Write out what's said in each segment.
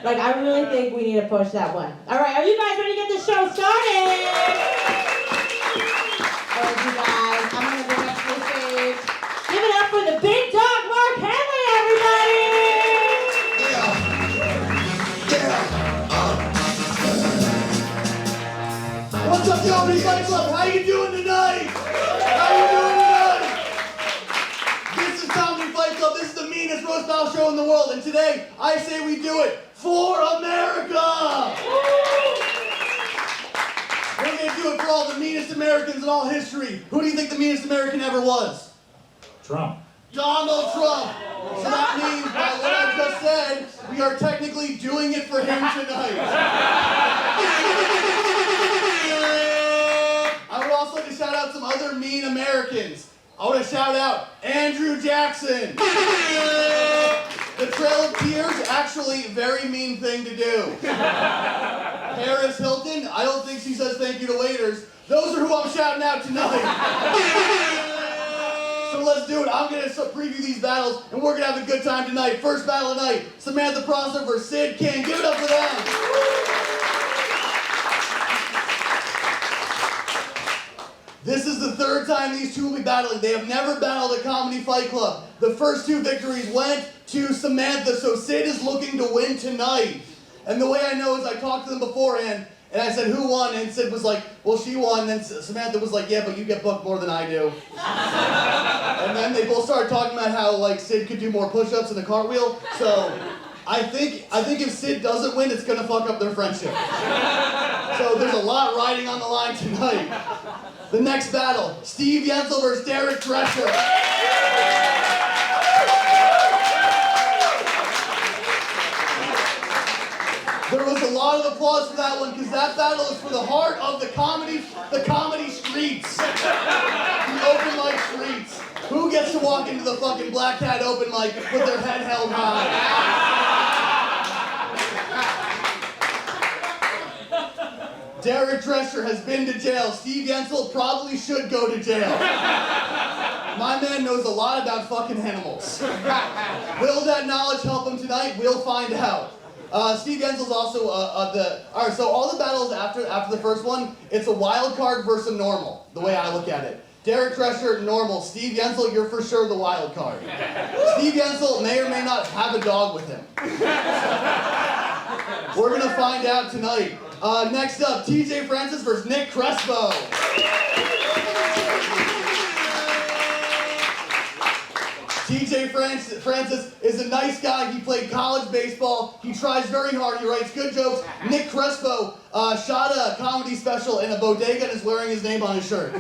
Like, I really think we need to push that one. All right, are you guys ready to get the show started? All right, you guys, I'm going to bring up to the stage. Give it up for the big dog, Mark Henely, everybody! What's up, Comedy Fight Club? How you doing tonight? This is Comedy Fight Club. This is the meanest roast battle show in the world. And today, I say we do it for America! We're going to do it for all the meanest Americans in all history. Who do you think the meanest American ever was? Trump. Donald Trump. So that means, by what I just said, we are technically doing it for him tonight. I would also like to shout out some other mean Americans. I want to shout out Andrew Jackson. The Trail of Tears, actually a very mean thing to do. Paris Hilton, I don't think she says thank you to waiters. Those are who I'm shouting out tonight. So let's do it. I'm going to preview these battles, and we're going to have a good time tonight. First battle tonight, Samantha Prosser versus Sid King. Give it up for them. This is the third time these two will be battling. They have never battled at Comedy Fight Club. The first two victories went to Samantha, so Sid is looking to win tonight. And the way I know is I talked to them beforehand, and I said, who won? And Sid was like, well, she won. And then Samantha was like, yeah, but you get booked more than I do. And then they both started talking about how, like, Sid could do more push-ups and a cartwheel. So I think if Sid doesn't win, it's gonna fuck up their friendship. So there's a lot riding on the line tonight. The next battle, Steve Yensel versus Derick Drescher. There was a lot of applause for that one because that battle is for the heart of the comedy streets. The open mic streets. Who gets to walk into the fucking Black Cat open mic with their head held high? Derick Drescher has been to jail. Steve Yensel probably should go to jail. My man knows a lot about fucking animals. Will that knowledge help him tonight? We'll find out. Steve Yensel's also alright, so all the battles after the first one, it's a wild card versus a normal, the way I look at it. Derick Drescher, normal. Steve Yensel, you're for sure the wild card. Steve Yensel may or may not have a dog with him. We're gonna find out tonight. Next up, TJ Francis versus Nic Crespo. TJ Francis is a nice guy. He played college baseball. He tries very hard. He writes good jokes. Nic Crespo shot a comedy special in a bodega and is wearing his name on his shirt.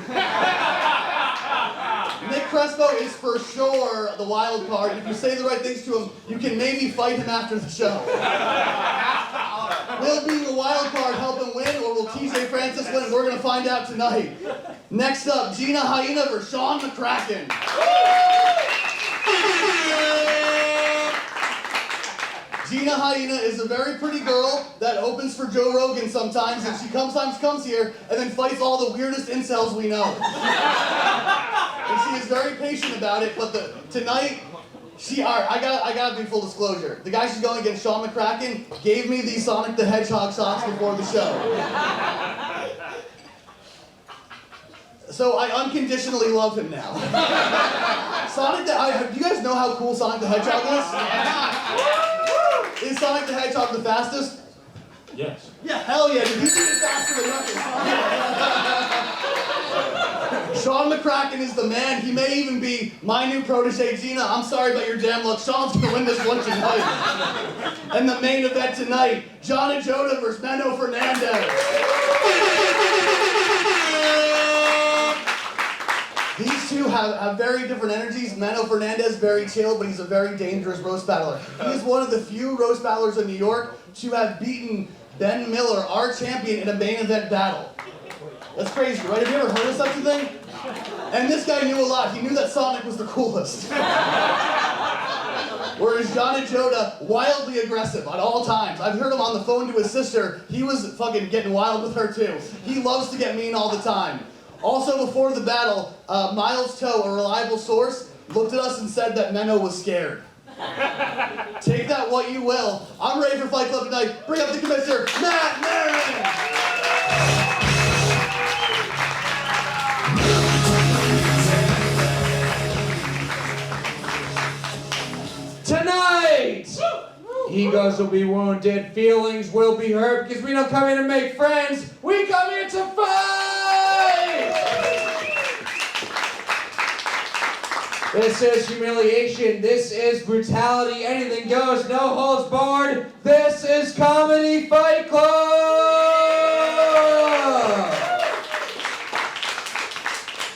Nic Crespo is for sure the wild card. If you say the right things to him, you can maybe fight him after the show. Will being a wild card help him win, or will TJ Francis win? We're going to find out tonight. Next up, Gina Hyena versus McCracken. Gina Hyena is a very pretty girl that opens for Joe Rogan sometimes, and she sometimes comes here and then fights all the weirdest incels we know. And she is very patient about it, but tonight, I gotta be full disclosure. The guy she's going against, Sean McCracken, gave me these Sonic the Hedgehog socks before the show. So I unconditionally love him now. Do you guys know how cool Sonic the Hedgehog is? Is Sonic the Hedgehog the fastest? Yes. Yeah, hell yeah, dude. He's even faster than Knuckles. Sean McCracken is the man. He may even be my new protege, Gina. I'm sorry about your damn luck. Sean's gonna win this one tonight. And the main event tonight, Ajodah versus Meno Fernandez. These two have very different energies. Meno Fernandez, very chill, but he's a very dangerous roast battler. He is one of the few roast battlers in New York to have beaten Ben Miller, our champion, in a main event battle. That's crazy, right? Have you ever heard of such a thing? And this guy knew a lot. He knew that Sonic was the coolest. Whereas Ajodah, wildly aggressive at all times. I've heard him on the phone to his sister. He was fucking getting wild with her too. He loves to get mean all the time. Also, before the battle, Miles Toe, a reliable source, looked at us and said that Meno was scared. Take that what you will. I'm ready for Fight Club tonight. Bring up the commissioner, Maran. Tonight, egos will be wounded, feelings will be hurt, because we don't come here to make friends, we come here to fight! This is humiliation, this is brutality, anything goes, no holds barred, this is Comedy Fight Club!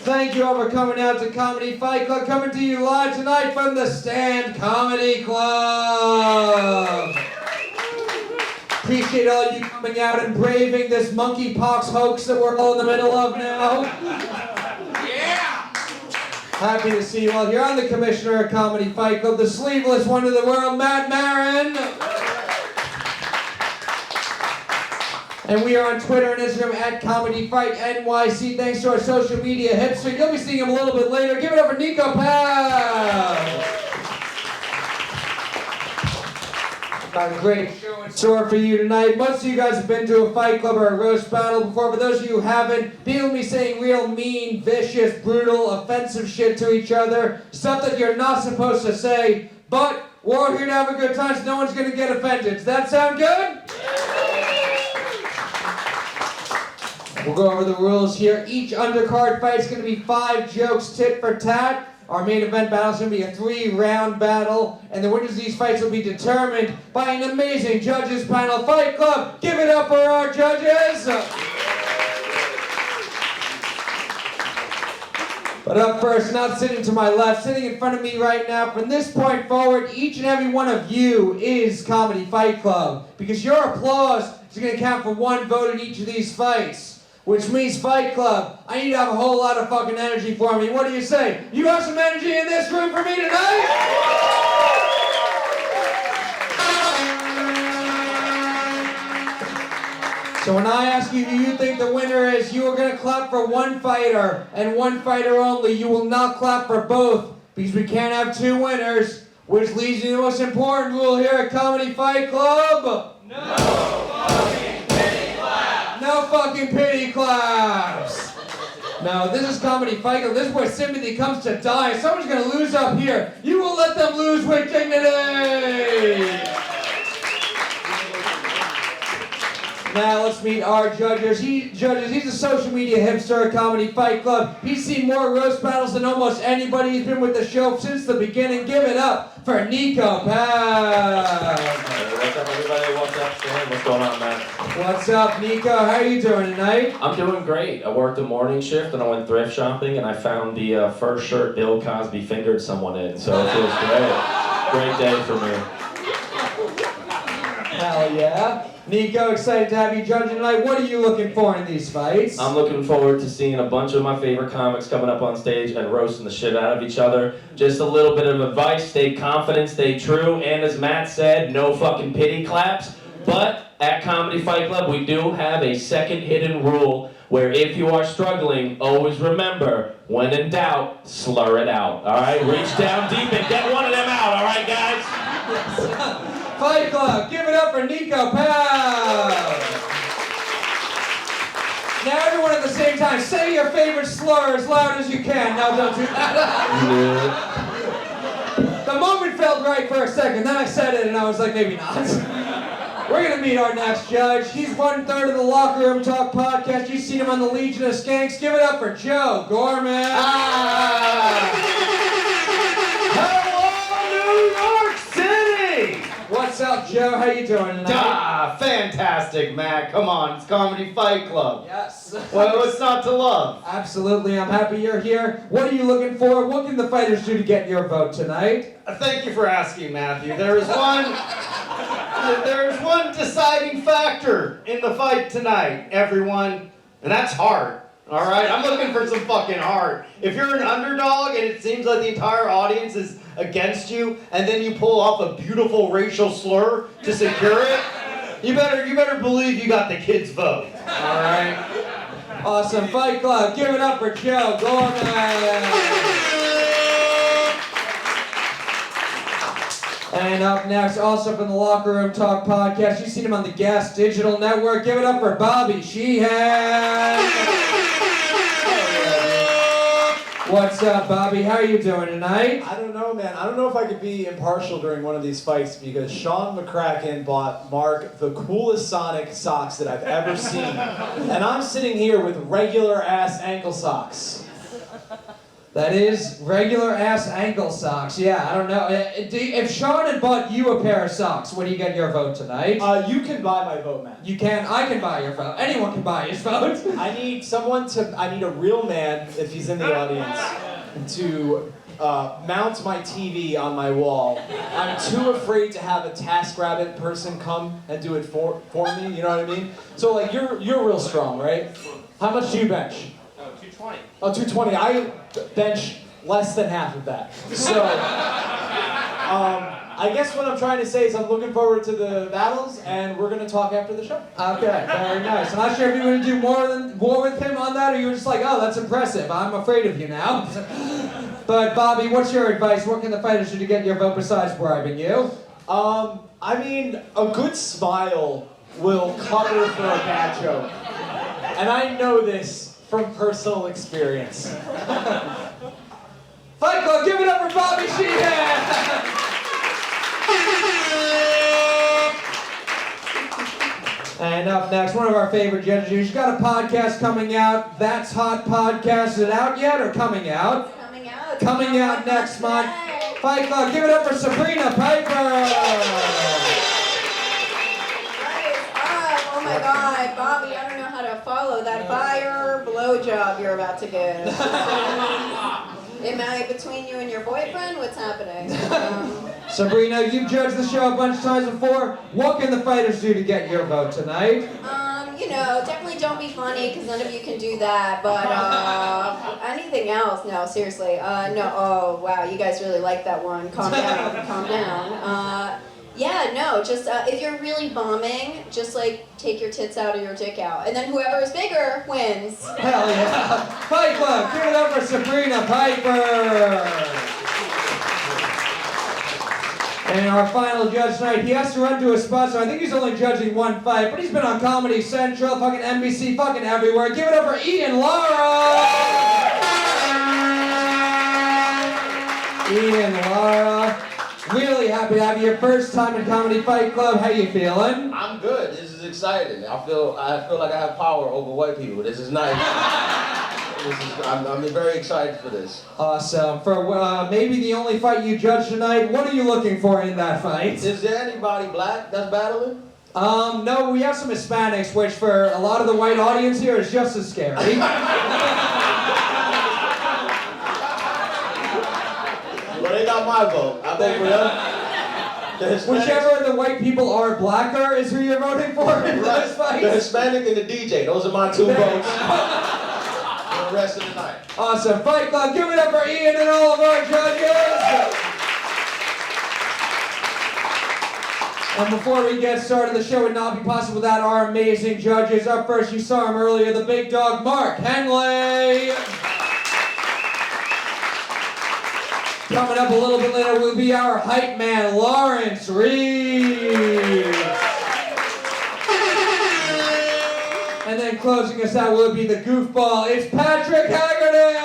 Thank you all for coming out to Comedy Fight Club, coming to you live tonight from the Stand Comedy Club. Appreciate all you coming out and braving this monkeypox hoax that we're all in the middle of now. Yeah! Happy to see you all here. I'm the commissioner of Comedy Fight Club, the sleeveless one of the world, Maran. And we are on Twitter and Instagram at Comedy Fight NYC. Thanks to our social media hipster. You'll be seeing him a little bit later. Give it up for Niko Pav. Got a great show in store for you tonight. Most of you guys have been to a fight club or a roast battle before. For those of you who haven't, people be saying real mean, vicious, brutal, offensive shit to each other. Stuff that you're not supposed to say. But we're all here to have a good time, so no one's going to get offended. Does that sound good? We'll go over the rules here. Each undercard fight is going to be 5 jokes tit for tat. Our main event battle is going to be a 3-round battle, and the winners of these fights will be determined by an amazing judges panel. Fight Club, give it up for our judges! But up first, not sitting to my left, sitting in front of me right now, from this point forward, each and every one of you is Comedy Fight Club, because your applause is going to count for 1 vote in each of these fights. Which means Fight Club, I need to have a whole lot of fucking energy for me. What do you say? You have some energy in this room for me tonight? So when I ask you who you think the winner is, you are going to clap for one fighter, and one fighter only. You will not clap for both, because we can't have 2 winners, which leads to the most important rule here at Comedy Fight Club. No fucking pity claps! No, this is Comedy Fight Club. This is where sympathy comes to die. If someone's gonna lose up here, you will let them lose with dignity! Now let's meet our judges. He's a social media hipster at Comedy Fight Club. He's seen more roast battles than almost anybody. He's been with the show since the beginning. Give it up for Niko Pav. Hey, what's up, everybody? What's up, Stan? What's going on, man? What's up, Niko? How are you doing tonight? I'm doing great. I worked a morning shift and I went thrift shopping and I found the first shirt Bill Cosby fingered someone in, so it feels great. Great day for me. Hell yeah. Niko, excited to have you judging tonight. What are you looking for in these fights? I'm looking forward to seeing a bunch of my favorite comics coming up on stage and roasting the shit out of each other. Just a little bit of advice, stay confident, stay true, and as Matt said, no fucking pity claps. But at Comedy Fight Club, we do have a second hidden rule where if you are struggling, always remember, when in doubt, slur it out. All right? Reach down deep and get one of them out. All right, guys? Fight Club, give it up for Niko Pav. Now everyone at the same time, say your favorite slur as loud as you can. No, don't do that. The moment felt right for a second, then I said it and I was like, maybe not. We're gonna meet our next judge. He's 1/3 of the Locker Room Talk podcast. You've seen him on the Legion of Skanks. Give it up for Joe Gorman. What's up, Joe? How you doing tonight? Fantastic, Matt. Come on, it's Comedy Fight Club. Yes. Well, what's not to love? Absolutely. I'm happy you're here. What are you looking for? What can the fighters do to get your vote tonight? Thank you for asking, Matthew. There is one deciding factor in the fight tonight, everyone, and that's heart. All right, I'm looking for some fucking heart. If you're an underdog and it seems like the entire audience is against you, and then you pull off a beautiful racial slur to secure it, you better believe you got the kids' vote. All right. Awesome. Fight Club. Give it up for Joe Gorman. And up next, also from the Locker Room Talk podcast, you've seen him on the Gas Digital Network. Give it up for Bobby Sheehan. What's up, Bobby? How are you doing tonight? I don't know, man. I don't know if I could be impartial during one of these fights because Sean McCracken bought Mark the coolest Sonic socks that I've ever seen. And I'm sitting here with regular ass ankle socks. That is regular ass ankle socks. Yeah, I don't know. If Sean had bought you a pair of socks, would he get your vote tonight? You can buy my vote, man. You can. I can buy your vote. Anyone can buy his vote. I need a real man, if he's in the audience, to mount my TV on my wall. I'm too afraid to have a TaskRabbit person come and do it for me, you know what I mean? So like, you're real strong, right? How much do you bench? 220. Oh, 220. I bench less than half of that. So, I guess what I'm trying to say is I'm looking forward to the battles, and we're going to talk after the show. Okay, very nice. I'm not sure if you want to do more with him on that, or you were just like, oh, that's impressive. I'm afraid of you now. But Bobby, what's your advice? What can the fighters do to get your vote besides bribing you? I mean, a good smile will cover for a bad joke. And I know this from personal experience. Fight Club, give it up for Bobby Sheehan! And up next, one of our favorite judges. She's got a podcast coming out. That's Hot Podcast. Is it out yet or coming out? It's coming out. Coming out next month. Fight Club, give it up for Sabrina Piper! Oh my God, Bobby, I don't know how to follow that fire blowjob you're about to give. Am I between you and your boyfriend? What's happening? Sabrina, you've judged the show a bunch of times before. What can the fighters do to get your vote tonight? You know, definitely don't be funny because none of you can do that. But anything else? No, seriously. No. Oh wow, you guys really like that one. Calm down. Calm down. Yeah, no, just if you're really bombing, just like take your tits out or your dick out. And then whoever is bigger wins. Hell yeah. Fight Club, give it up for Sabrina Piper. And our final judge tonight, he has to run to a spot, so I think he's only judging one fight, but he's been on Comedy Central, fucking NBC, fucking everywhere. Give it up for Ian Lara. Ian Lara. Really happy to have you. Your first time in Comedy Fight Club. How you feeling? I'm good. This is exciting. I feel like I have power over white people. This is nice. I'm very excited for this. Awesome. For maybe the only fight you judge tonight, what are you looking for in that fight? Is there anybody black that's battling? No, we have some Hispanics, which for a lot of the white audience here is just as scary. Well, they got my vote. I vote for them. Whichever of the white people are blacker is who you're voting for in those fights? The Hispanic and the DJ. Those are my two votes for the rest of the night. Awesome. Fight Club, give it up for Ian and all of our judges. And before we get started, the show would not be possible without our amazing judges. Up first, you saw him earlier, the big dog, Mark Henely. Coming up a little bit later will be our hype man, Lawrence Reese. And then closing us out will be the goofball, it's Patrick Haggerty!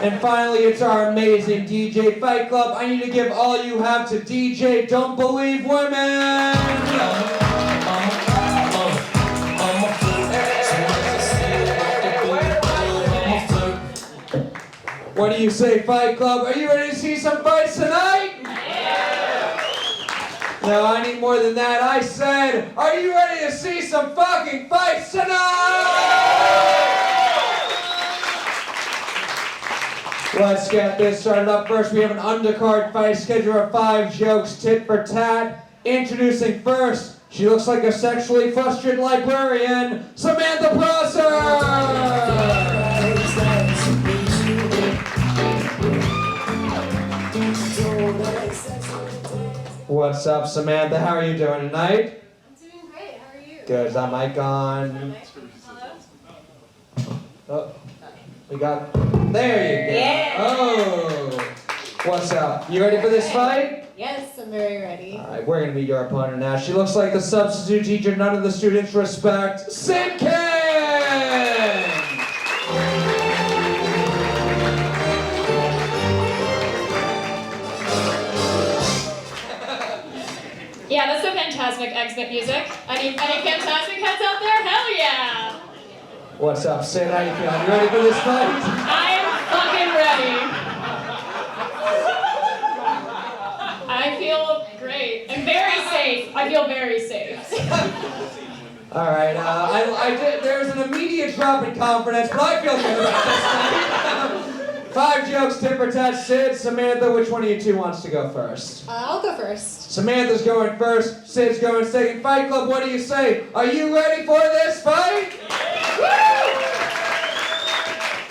And finally, it's our amazing DJ Fight Club. I need to give all you have to DJ Don't Believe Women! What do you say, Fight Club? Are you ready to see some fights tonight? Yeah! No, I need more than that. I said, are you ready to see some fucking fights tonight? Let's get this started up. First, we have an undercard fight schedule of 5 jokes, tit for tat. Introducing first, she looks like a sexually frustrated librarian, Samantha Prosser! What's up, Samantha? How are you doing tonight? I'm doing great. How are you? Good. Is that mic on? Hello? Oh, we got There you go. Yeah. Oh. What's up? You ready for this fight? Yes, I'm very ready. All right, we're going to meet your opponent now. She looks like the substitute teacher none of the students respect. Sid King! Yeah, that's the Fantasmic exit music. Any Fantasmic heads out there? Hell yeah! What's up, Sid? How you feeling? You ready for this fight? I am fucking ready. I feel great and very safe. I feel very safe. All right, there's an immediate drop in confidence, but I feel good about this fight. 5 jokes, tip or tat. Sid, Samantha, which one of you two wants to go first? I'll go first. Samantha's going first, Sid's going second. Fight Club, what do you say? Are you ready for this fight? Woo!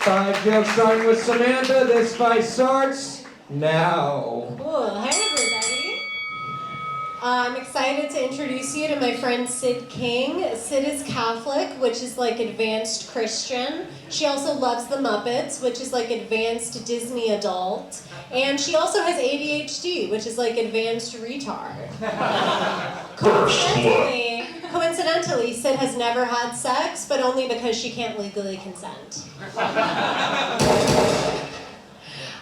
5 jokes starting with Samantha. This fight starts now. Cool. Hey, everybody. I'm excited to introduce you to my friend Sid King. Sid is Catholic, which is like advanced Christian. She also loves the Muppets, which is like advanced Disney adult. And she also has ADHD, which is like advanced retard. Coincidentally, Sid has never had sex, but only because she can't legally consent.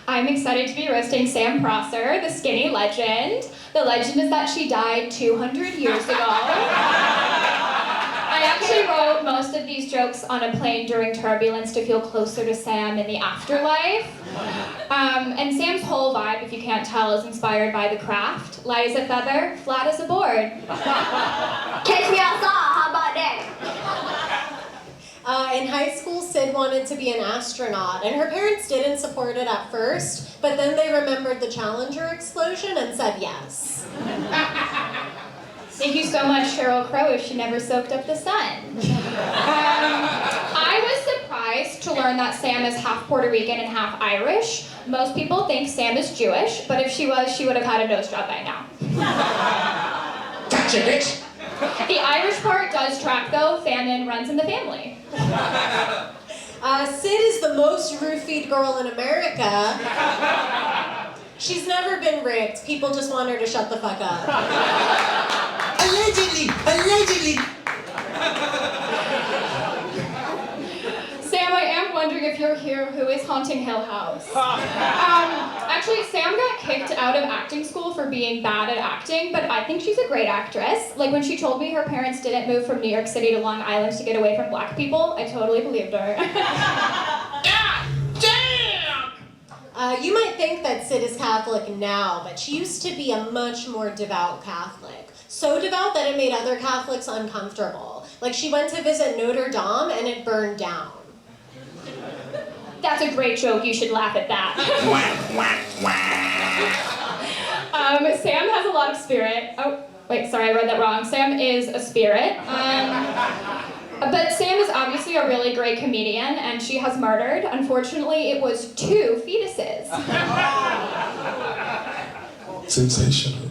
I'm excited to be roasting Sam Prosser, the skinny legend. The legend is that she died 200 years ago. I actually wrote most of these jokes on a plane during turbulence to feel closer to Sam in the afterlife. And Sam's whole vibe, if you can't tell, is inspired by The Craft. Light as a feather, flat as a board. Catch me outside, how about that? In high school, Sid wanted to be an astronaut, and her parents didn't support it at first, but then they remembered the Challenger explosion and said yes. Thank you so much, Sheryl Crow, if she never soaked up the sun. I was surprised to learn that Sam is half Puerto Rican and half Irish. Most people think Sam is Jewish, but if she was, she would have had a nose job by now. Gotcha, bitch! The Irish part does track, though. Famine runs in the family. Sid is the most roofied girl in America. She's never been raped. People just want her to shut the fuck up. Allegedly! Allegedly! Sam, I am wondering if you're here, who is haunting Hill House? Actually, Sam got kicked out of acting school for being bad at acting, but I think she's a great actress. Like, when she told me her parents didn't move from New York City to Long Island to get away from black people, I totally believed her. God damn! You might think that Sid is Catholic now, but she used to be a much more devout Catholic. So devout that it made other Catholics uncomfortable. Like, she went to visit Notre Dame and it burned down. That's a great joke. You should laugh at that. Sam has a lot of spirit. Oh, wait, sorry, I read that wrong. Sam is a spirit. But Sam is obviously a really great comedian, and she has murdered. Unfortunately, it was 2 fetuses. Sensational.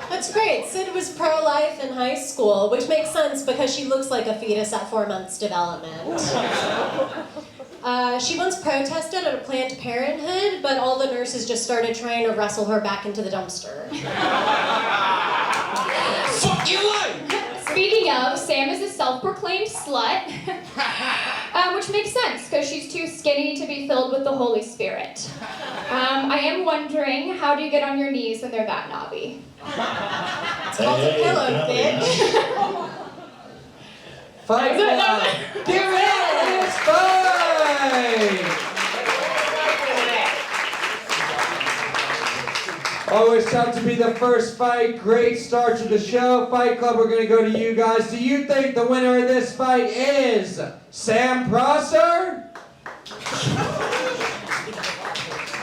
That's great. Sid was pro-life in high school, which makes sense because she looks like a fetus at 4 months development. She once protested at a Planned Parenthood, but all the nurses just started trying to wrestle her back into the dumpster. Fuck your life! Speaking of, Sam is a self-proclaimed slut, which makes sense because she's too skinny to be filled with the Holy Spirit. I am wondering, how do you get on your knees when they're that knobby? It's called a pillow, bitch. Fight Club! Get ready for this fight! Always tough to be the first fight. Great start to the show. Fight Club, we're going to go to you guys. Do you think the winner of this fight is Sam Prosser?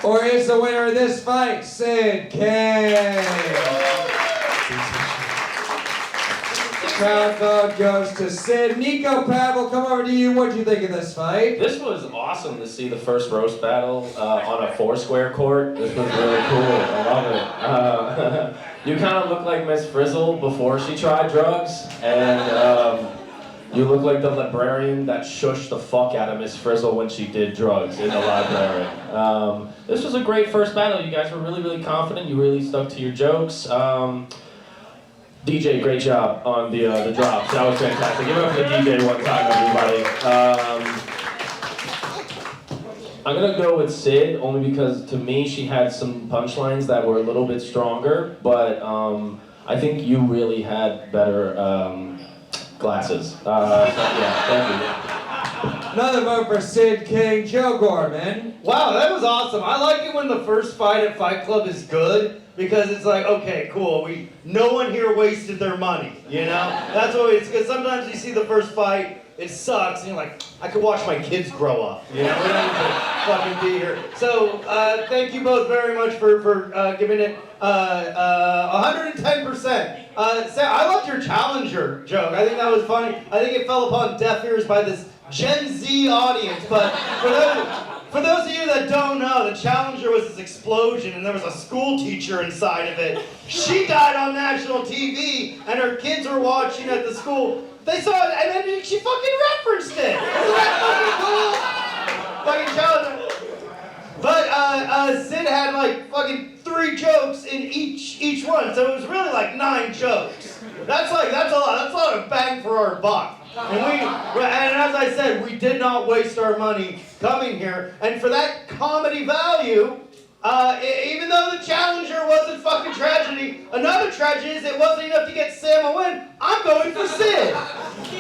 Or is the winner of this fight Sid King? Crowd vote goes to Sid. Niko Pav, will come over to you. What do you think of this fight? This was awesome to see the first roast battle on a 4-square court. This was really cool. I love it. You kind of look like Miss Frizzle before she tried drugs, and You look like the librarian that shushed the fuck out of Miss Frizzle when she did drugs in the library. This was a great first battle. You guys were really, really confident. You really stuck to your jokes. DJ, great job on the drops. That was fantastic. Give it up for the DJ one time, everybody. I'm gonna go with Sid, only because to me she had some punchlines that were a little bit stronger, but I think you really had better glasses. So yeah, thank you. Another vote for Sid King, Joe Gorman. Wow, that was awesome. I like it when the first fight at Fight Club is good, because it's like, okay, cool, no one here wasted their money, you know? That's what it's, because sometimes you see the first fight, it sucks, and you're like, I could watch my kids grow up, you know? We don't need to fucking be here. So, thank you both very much for giving it 110%. Sam, I loved your Challenger joke. I think that was funny. I think it fell upon deaf ears by this Gen Z audience, but for those of you that don't know, the Challenger was this explosion and there was a school teacher inside of it. She died on national TV and her kids were watching at the school. They saw it and then she fucking referenced it. Isn't that fucking cool? Fucking Challenger. But Sid had like fucking 3 jokes in each one, so it was really like 9 jokes. That's a lot. That's a lot of bang for our buck. And as I said, we did not waste our money coming here. And for that comedy value, even though the Challenger wasn't fucking tragedy, another tragedy is it wasn't enough to get Sam a win. I'm going for Sid.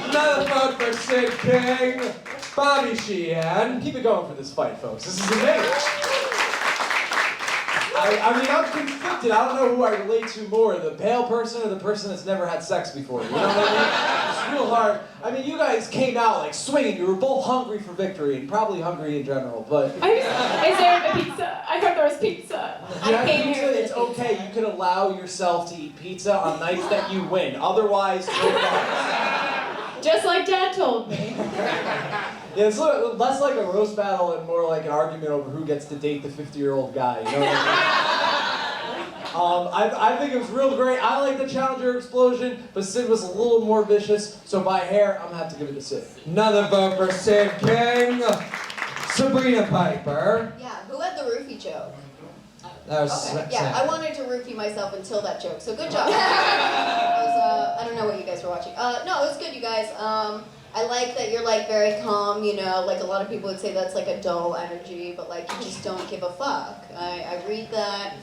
Another vote for Sid King, Bobby Sheehan. Keep it going for this fight, folks. This is amazing. I mean, I'm conflicted. I don't know who I relate to more, the pale person or the person that's never had sex before. You know what I mean? It's real hard. I mean, you guys came out like swinging. You were both hungry for victory, and probably hungry in general. But Is there a pizza? I heard there was pizza. yeah, pizza, it's okay. You can allow yourself to eat pizza on nights that you win. Otherwise, no thanks. Just like Dad told me. Yeah, it's less like a roast battle and more like an argument over who gets to date the 50-year-old guy. You know what I mean? I think it was real great. I like the Challenger explosion, but Sid was a little more vicious. So by hair, I'm gonna have to give it to Sid. Another vote for Sid King, Sabrina Piper. Yeah, who had the roofie joke? That was Okay, Sam. yeah, I wanted to roofie myself until that joke, so good job. I don't know what you guys were watching. No, it was good, you guys. I like that you're like very calm, you know, like a lot of people would say that's like a dull energy, but like you just don't give a fuck. I read that.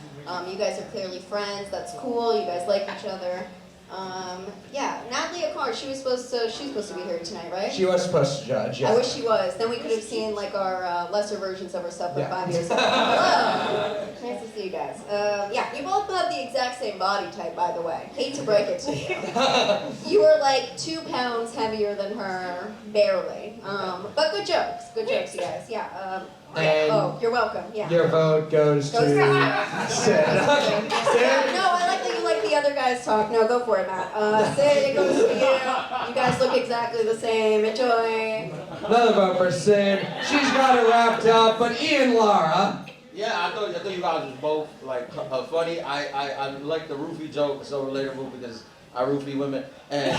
You guys are clearly friends, that's cool, you guys like each other. Yeah, Natalie O'Connor, she's supposed to be here tonight, right? She was supposed to judge, yeah. I wish she was. Then we could have seen like our lesser versions of her stuff like Yeah. 5 years ago. Hello. Nice to see you guys. Yeah, you both have the exact same body type, by the way. Hate to break it to you. You were like 2 pounds heavier than her, barely. But good jokes, you guys. Yeah. And oh, you're welcome. Yeah. Your vote goes to Sid. No, I like that you like the other guys talk. No, go for it, Matt. Sid, it goes to you. You guys look exactly the same. Enjoy. Another vote for Sid. She's got it wrapped up, but Ian Lara. Yeah, I thought you guys was both like funny. I like the roofie joke. It's so relatable because I roofie women. And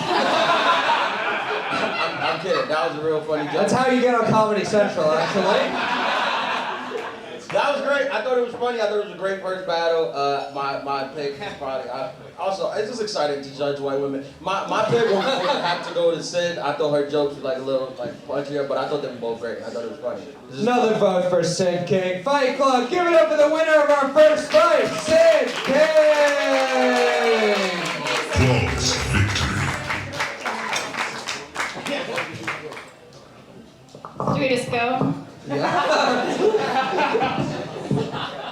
I'm kidding. That was a real funny joke. That's how you get on Comedy Central, actually. That was great. I thought it was funny. I thought it was a great first battle. My pick was probably. Also, it's just exciting to judge white women. My pick would have to go to Sid. I thought her jokes were like a little like punchier, but I thought they were both great. I thought it was funny. Another vote for Sid King. Fight Club, give it up for the winner of our first fight, Sid King! Flawless victory. Do we just go? Yeah.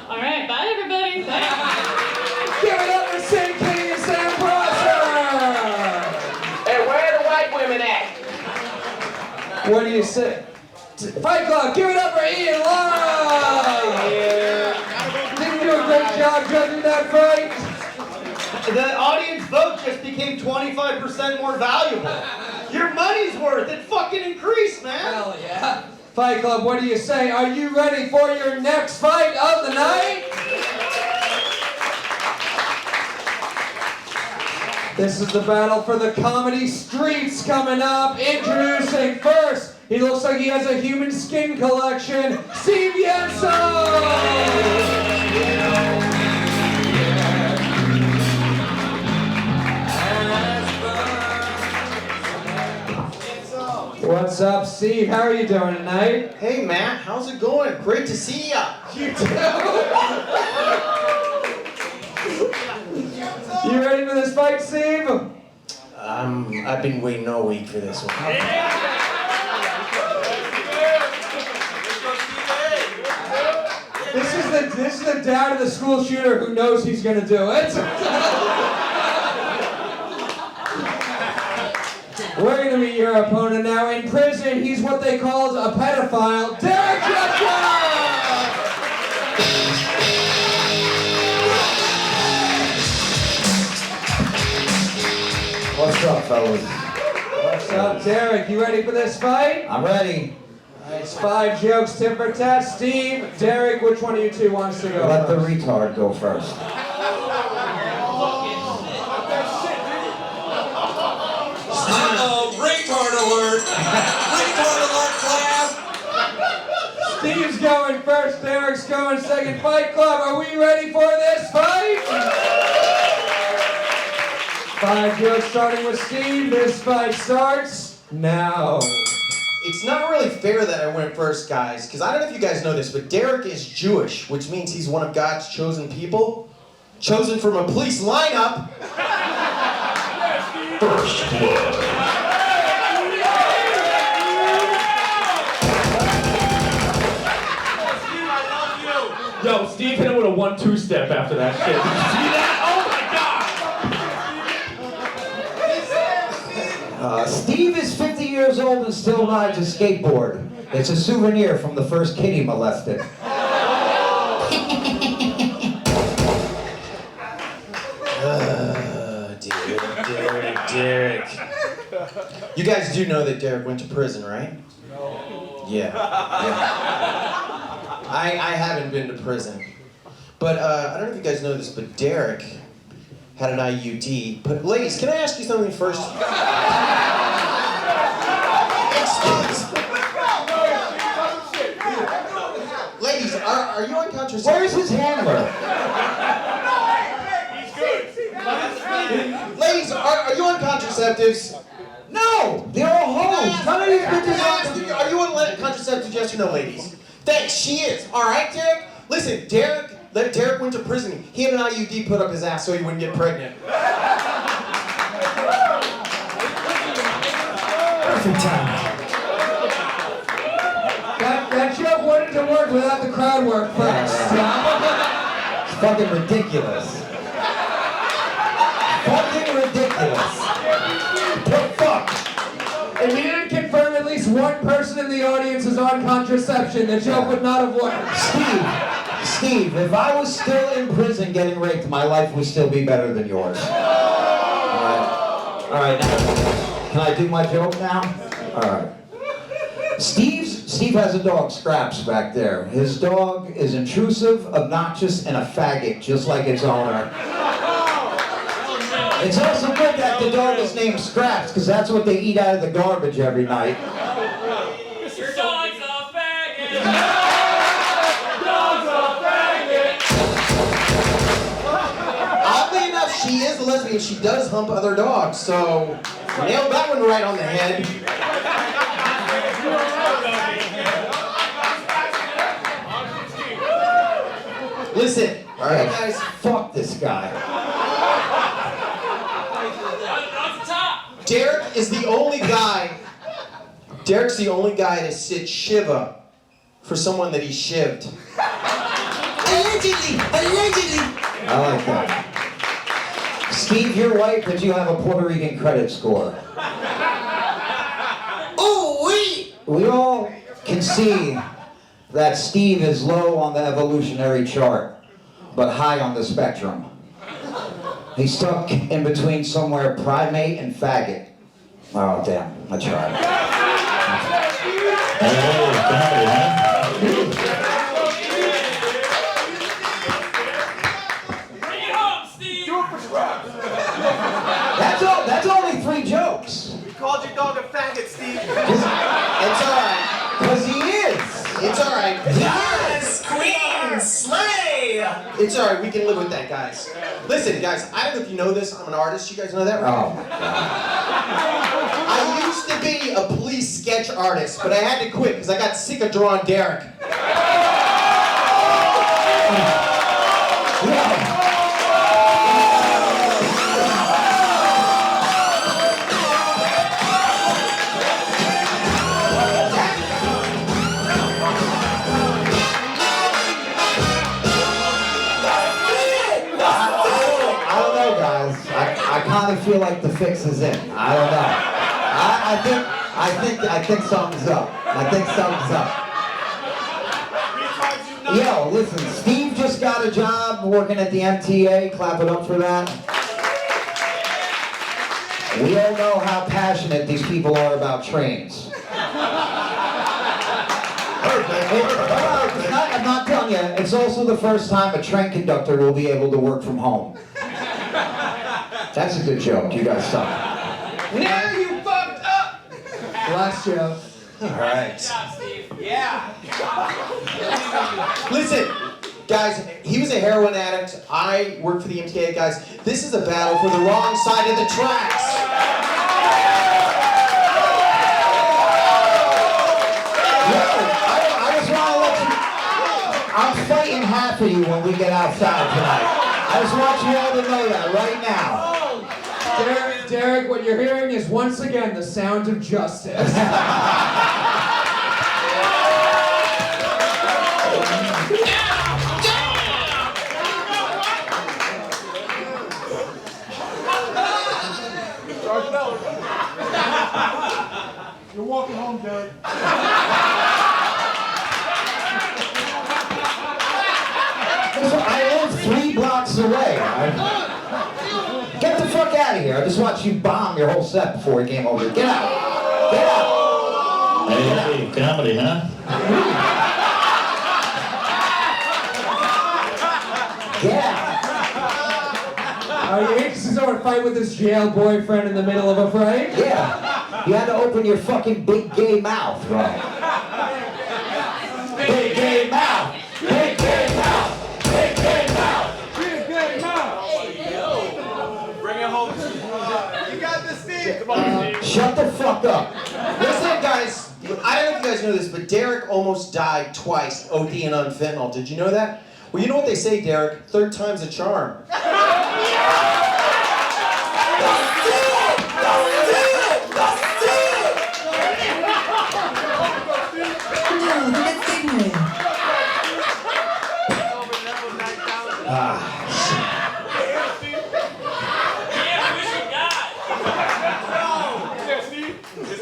All right, bye everybody. Thanks. Give it up for Sid King and Sam Prosser! Hey, where are the white women at? What do you say? Fight Club, give it up for Ian Lara! Did you do a great job judging that fight? The audience vote just became 25% more valuable. Your money's worth. It fucking increased, man. Hell yeah. Fight Club, what do you say? Are you ready for your next fight of the night? This is the battle for the comedy streets coming up. Introducing first, he looks like he has a human skin collection, Steve Yensel! What's up, Steve? How are you doing tonight? Hey, Matt. How's it going? Great to see ya. You too. You ready for this fight, Steve? I've been waiting all week for this one. This is the dad of the school shooter who knows he's gonna do it. We're gonna meet your opponent now. In prison, he's what they called a pedophile, Derick Gonzalez! What's up, fellas? What's up, Derick? You ready for this fight? I'm ready. It's 5 jokes, tit for tat. Steve, Derick, which one of you two wants to go Let the first? retard go first. Uh-oh, retard alert! Retard alert, class! Steve's going first, Derick's going second. Fight Club, are we ready for this fight? 5 jokes starting with Steve. This fight starts now. It's not really fair that I went first, guys, because I don't know if you guys know this, but Derick is Jewish, which means he's one of God's chosen people, chosen from a police lineup. First blood. Yo, Steve hit him with a 1-2 step after that shit. Did you see that? Oh my god! Steve is 50 years old and still rides a skateboard. It's a souvenir from the first kid he molested. Derick. You guys do know that Derick went to prison, right? No. Yeah. I haven't been to prison. But I don't know if you guys know this, but Derick had an IUD. But ladies, can I ask you something first? Ladies, are you on contraceptives? Where's his handler? Ladies, are you on contraceptives? No! They're all hoes! None of these bitches Are you on contraceptives, yes or no, ladies? Thanks, she is. Alright, Derick? Listen, Derick went to prison. He had an IUD put up his ass so he wouldn't get pregnant. Perfect time. That joke wanted to work without the crowd work first. It's fucking ridiculous. Fucking ridiculous. Fuck. If you didn't confirm at least one person in the audience is on contraception, the joke would not have worked. Steve, if I was still in prison getting raped, my life would still be better than yours. All right, now, can I do my joke now? All right. Steve has a dog, Scraps, back there. His dog is intrusive, obnoxious, and a faggot, just like its owner. It's also good that the dog is named Scraps, because that's what they eat out of the garbage every night. Your dog's a faggot! Oddly enough, she is a lesbian. She does hump other dogs, so nailed that one right on the head. Listen, Alright, guys, fuck this guy. Derick is the only guy. Derek's the only guy to sit Shiva for someone that he shivved. Allegedly! I like that. Steve, you're white, but you have a Puerto Rican credit score. Oh, wait! We all can see that Steve is low on the evolutionary chart, but high on the spectrum. He's stuck in between somewhere primate and faggot. Oh, damn, I tried. Bring it home, Steve! That It's alright. Because he is. It's alright. Yes, Queen, slay! It's alright, we can live with that, guys. Listen, guys, I don't know if you know this, I'm an artist, you guys know that, right? Oh my God. I used to be a police sketch artist, but I had to quit because I got sick of drawing Derick. I kind of feel like the fix is in. I don't know. I think something's up. I think something's up. Yo, listen, Steve just got a job working at the MTA. Clap it up for that. We all know how passionate these people are about trains. I'm not telling you, it's also the first time a train conductor will be able to work from home. That's a good joke. You guys suck. Now you fucked up! Last joke. Alright. Yeah. Listen, guys, he was a heroin addict. I work for the MTA, guys. This is a battle for the wrong side of the tracks. I just want to let you... I'm fighting half of you when we get outside tonight. I just want you all to know that right now. Derick, what you're hearing is once again the sound of justice. You're walking home, Derick. I live 3 blocks away. Get the fuck out of here. I just watched you bomb your whole set before we came over. Get out. Get out. Hey, comedy, huh? Yeah. Are you anxious over a fight with this jail boyfriend in the middle of a fight? Yeah. You had to open your fucking big gay mouth, right? Big gay mouth. Big gay mouth. Big gay mouth. Big gay mouth. Bring it home. You got this, Steve. Come on, Steve. Shut the fuck up. Listen, guys, I don't know if you guys know this, but Derick almost died twice ODing on fentanyl. Did you know that? Well, you know what they say, Derick? 3rd time's a charm.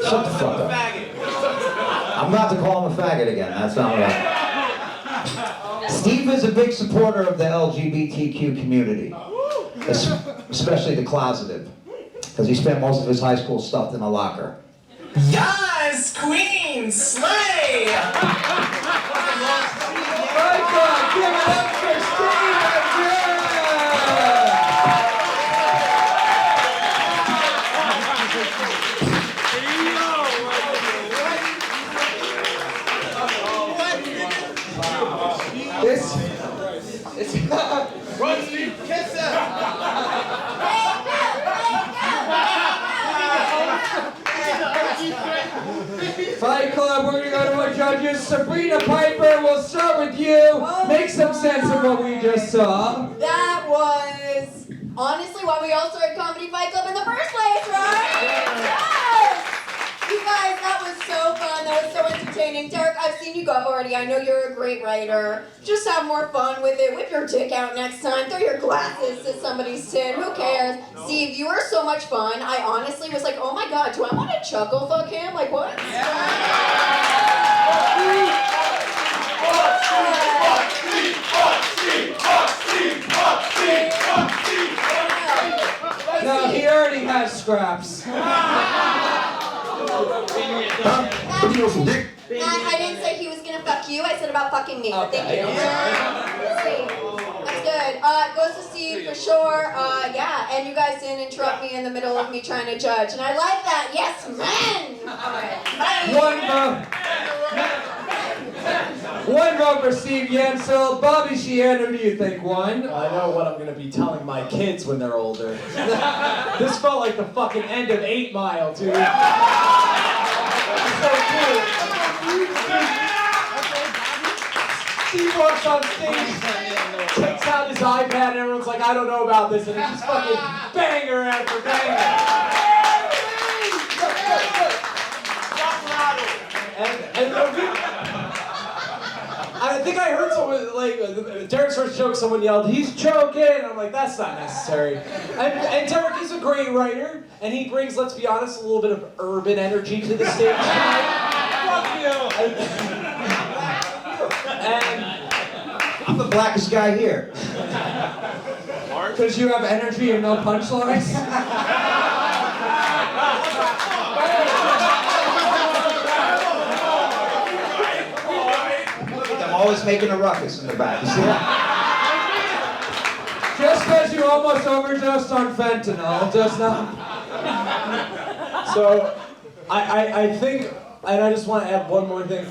Shut the fuck up. I'm about to call him a faggot again. That's not right. Steve is a big supporter of the LGBTQ community, especially the closeted, because he spent most of his high school stuffed in a locker. Yes, Queen, slay! Give it up for Steve! Run, Steve. Kiss him. Fight Club, we're gonna go to our judges. Sabrina Piper, we'll start with you. Make some sense of what we just saw. That was honestly why we all started Comedy Fight Club in the first place, right? Yes! You guys, that was so fun. That was so entertaining. Derick, I've seen you go already. I know you're a great writer. Just have more fun with it. Whip your dick out next time. Throw your glasses at somebody's tin. Who cares? Steve, you were so much fun. I honestly was like, oh my god, do I want to chuckle fuck him? Like, what? No, he already has scraps. I didn't say he was gonna fuck you. I said about fucking me. But thank you. That's good. Goes to Steve for sure. Yeah, and you guys didn't interrupt me in the middle of me trying to judge, and I like that. Yes, men. One vote for Steve Yensel. Bobby Sheehan, who do you think won? I know what I'm going to be telling my kids when they're older. This felt like the fucking end of 8 Mile, dude. So cool. Steve walks on stage, takes out his iPad, and everyone's like, I don't know about this, and it's just fucking banger after banger. And I think I heard someone, like, Derick starts joking, someone yelled, he's joking! And I'm like, that's not necessary. And Derick is a great writer, and he brings, let's be honest, a little bit of urban energy to the stage tonight. Fuck you! And I'm the blackest guy here. Because you have energy and no punchlines? I'm always making a ruckus in the back. You see that? Just because you almost overdosed on fentanyl does not... So, I think, and I just want to add one more thing.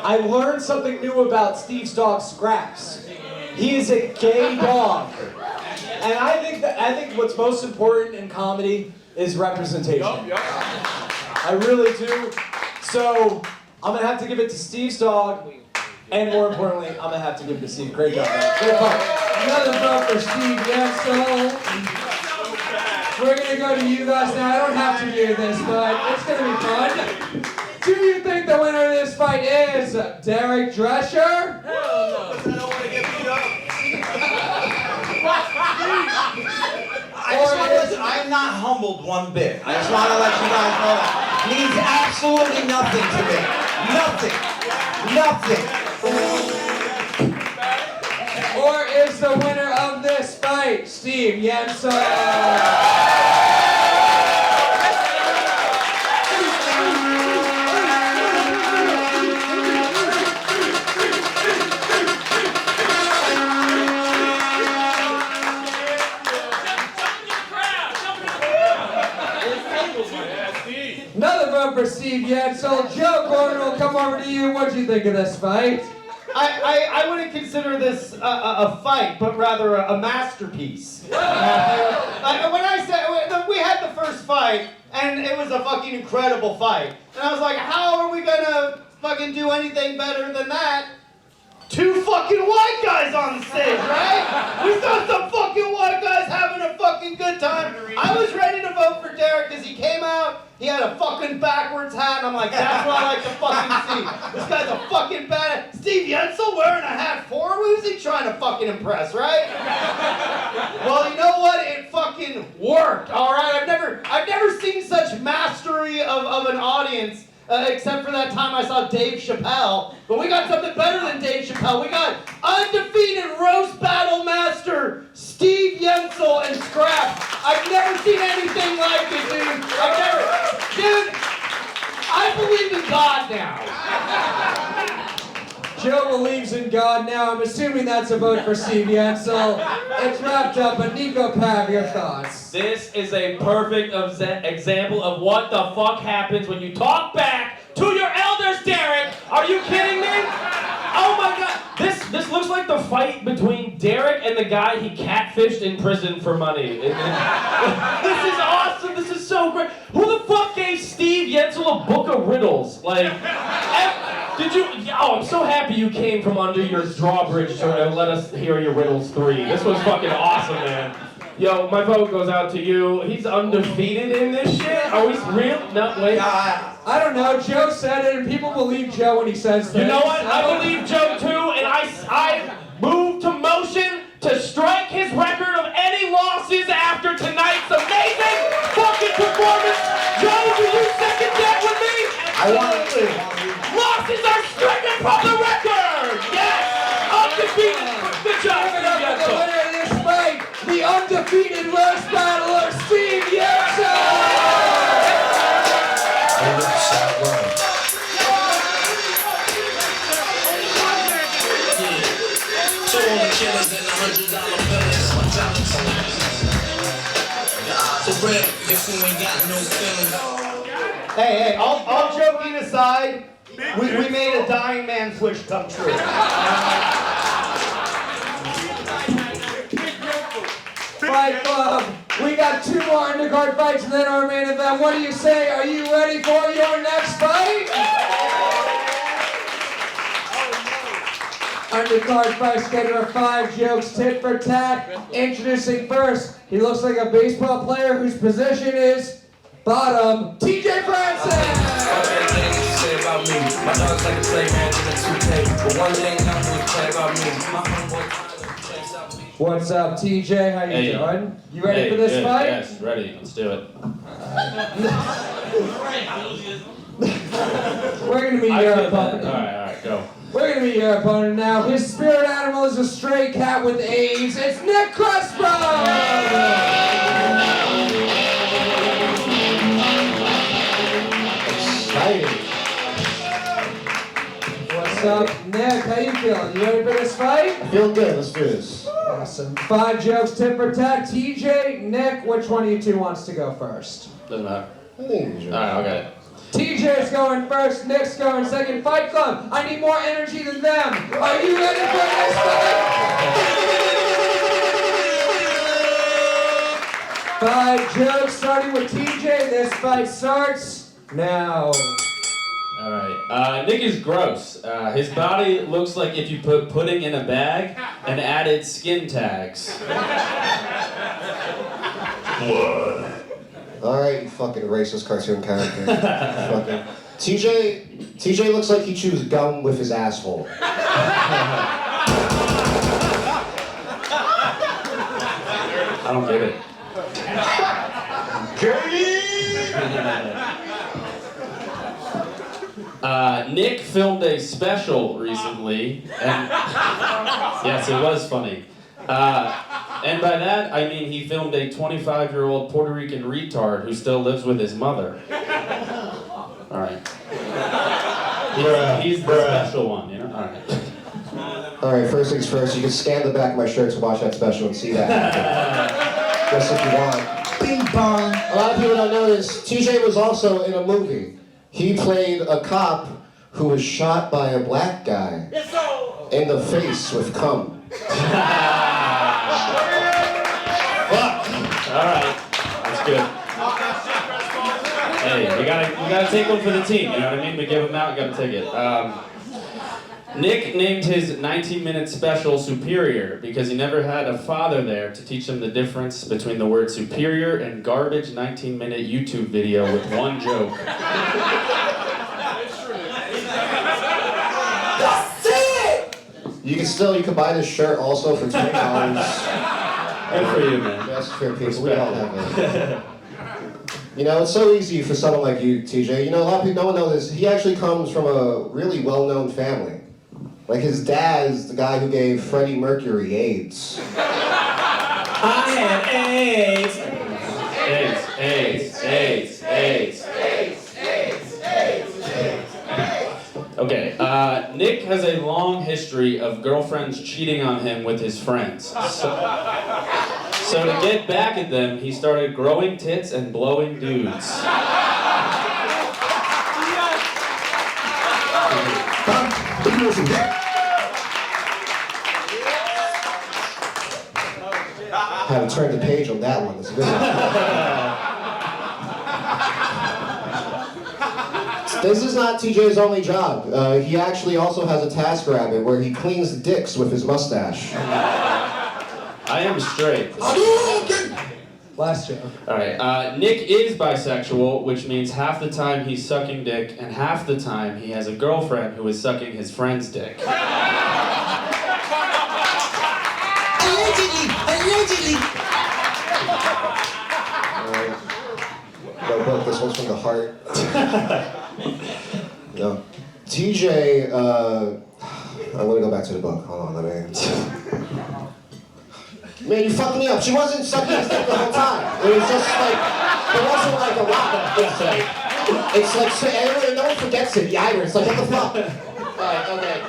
I learned something new about Steve's dog, Scraps. He is a gay dog. And I think what's most important in comedy is representation. I really do. So, I'm going to have to give it to Steve's dog. And more importantly, I'm going to have to give it to Steve. Great job, man. Great fight. Another vote for Steve Yensel. We're going to go to you guys now. I don't have to do this, but it's going to be fun. Do you think the winner of this fight is Derek Drescher? Hell no. I don't want to get beat up. I am not humbled one bit. I just want to let you guys know that. It means absolutely nothing to me. Nothing. Nothing. Or is the winner of this fight Steve Yensel? Another vote for Steve Yensel. Joe Gorman will come over to you. What do you think of this fight? I wouldn't consider this a fight, but rather a masterpiece. When I said, we had the first fight, and it was a fucking incredible fight. And I was like, how are we gonna fucking do anything better than that? 2 fucking white guys on the stage, right? We saw some fucking white guys having a fucking good time. I was ready to vote for Derick because he came out, he had a fucking backwards hat, and I'm like, that's what I like to fucking see. This guy's a fucking badass. Steve Yensel wearing a hat for? Who's he trying to fucking impress, right? Well, you know what? It fucking worked, all right? I've never seen such mastery of an audience. Except for that time I saw Dave Chappelle. But we got something better than Dave Chappelle. We got undefeated roast battle master Steve Yensel and Scraps. I've never seen anything like it, dude. Dude, I believe in God now. Joe believes in God now. I'm assuming that's a vote for Steve Yensel. It's wrapped up, but Niko Pav, your thoughts? This is a perfect example of what the fuck happens when you talk back to your elders, Derick. Are you kidding me? Oh my God. This looks like the fight between Derick and the guy he catfished in prison for money. This is awesome. This is so great. Who the fuck gave Steve Yensel a book of riddles? Like, did you? Oh, I'm so happy you came from under your drawbridge to let us hear your riddles 3. This was fucking awesome, man. Yo, my vote goes out to you. He's undefeated in this shit. Are we real? No, wait. I don't know. Joe said it, and people believe Joe when he says things. You know what? I believe Joe too, and I move to motion to strike his record of any losses after tonight's amazing fucking performance. Joe, do you second that with me? Absolutely. Losses are stricken from the record. Yes, undefeated. Good job, Steve Yensel. The winner of this fight, the undefeated roast battler, Steve Yensel. To all the killers and the $100 bills, my talent. So real, if you ain't got no feelings. Hey, all joking aside, we made a dying man's wish come true. Fight Club. We got 2 more undercard fights and then our main event. What do you say? Are you ready for your next fight? Undercard fight schedule of 5 jokes, tit for tat. Introducing first, he looks like a baseball player whose position is bottom, TJ Francis. About me. My dog's like a playground in a 2K. But one thing I know is play about me. My homeboy checks out me. What's up, TJ? How you doing? You ready for this good. fight? Yes, ready. Let's do it. We're gonna meet your opponent. All right, go. We're gonna meet your opponent now. His spirit animal is a stray cat with AIDS. It's Nic Crespo. Exciting. What's up, Nick? How you feeling? You ready for this fight? I feel good. Let's do this. Awesome. 5 jokes, tit for tat. TJ, Nick, which one of you 2 wants to go first? Doesn't matter. I think you All right, okay. TJ's going first, Nick's going second. Fight Club, I need more energy than them. Are you ready for this fight? 5 jokes, starting with TJ. This fight starts now. All right. Nick is gross. His body looks like if you put pudding in a bag and added skin tags. Alright, you fucking racist cartoon character. Fucking. TJ looks like he chews gum with his asshole. I don't get it. Nick filmed a special recently, and yes, it was funny. And by that, I mean he filmed a 25-year-old Puerto Rican retard who still lives with his mother. All right. He's the special one, you know? All right. Alright, first things first, you can scan the back of my shirt to watch that special and see that. Just if you want. Bing bong. A lot of people don't know this. TJ was also in a movie. He played a cop who was shot by a black guy in the face with cum. All right, that's good. Hey, you gotta take one for the team. You know what I mean? We give them out, you gotta take it. Nick named his 19-minute special Superior because he never had a father there to teach him the difference between the word superior and garbage 19-minute YouTube video with 1 joke. You can buy this shirt also for $20. Good for you, man. Best for people. We all have it. You know, it's so easy for someone like you, TJ. You know, a lot of people don't know this. He actually comes from a really well-known family. Like, his dad is the guy who gave Freddie Mercury AIDS. I had AIDS. AIDS. Okay, Nick has a long history of girlfriends cheating on him with his friends. So to get back at them, he started growing tits and blowing dudes. Haven't turned the page on that one. It's a good one. This is not TJ's only job. He actually also has a TaskRabbit where he cleans dicks with his mustache. I am straight. Last joke. Alright, Nick is bisexual, which means half the time he's sucking dick, and half the time he has a girlfriend who is sucking his friend's dick. Allegedly. No book, this one's from the heart. No. TJ, I'm gonna go back to the book. Hold on, let me... Man, you fucked me up. She wasn't sucking his dick the whole time. It was just like, it wasn't like a lot. It's like, no one forgets it. The Irish, it's like, what the fuck? Alright, okay.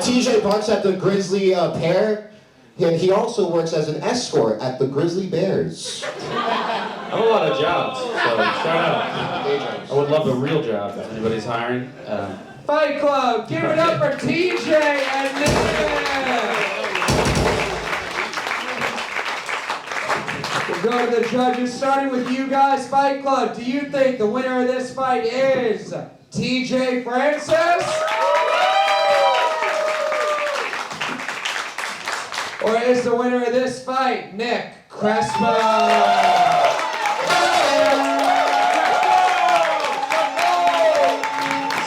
TJ barks at the Grizzly Pear, and he also works as an escort at the Grizzly Bears. have a lot of jobs, so shout out. I would love a real job if anybody's hiring. Fight Club, give it up for TJ and Nick. We'll go to the judges, starting with you guys. Fight Club, do you think the winner of this fight is TJ Francis? Or is the winner of this fight Nic Crespo?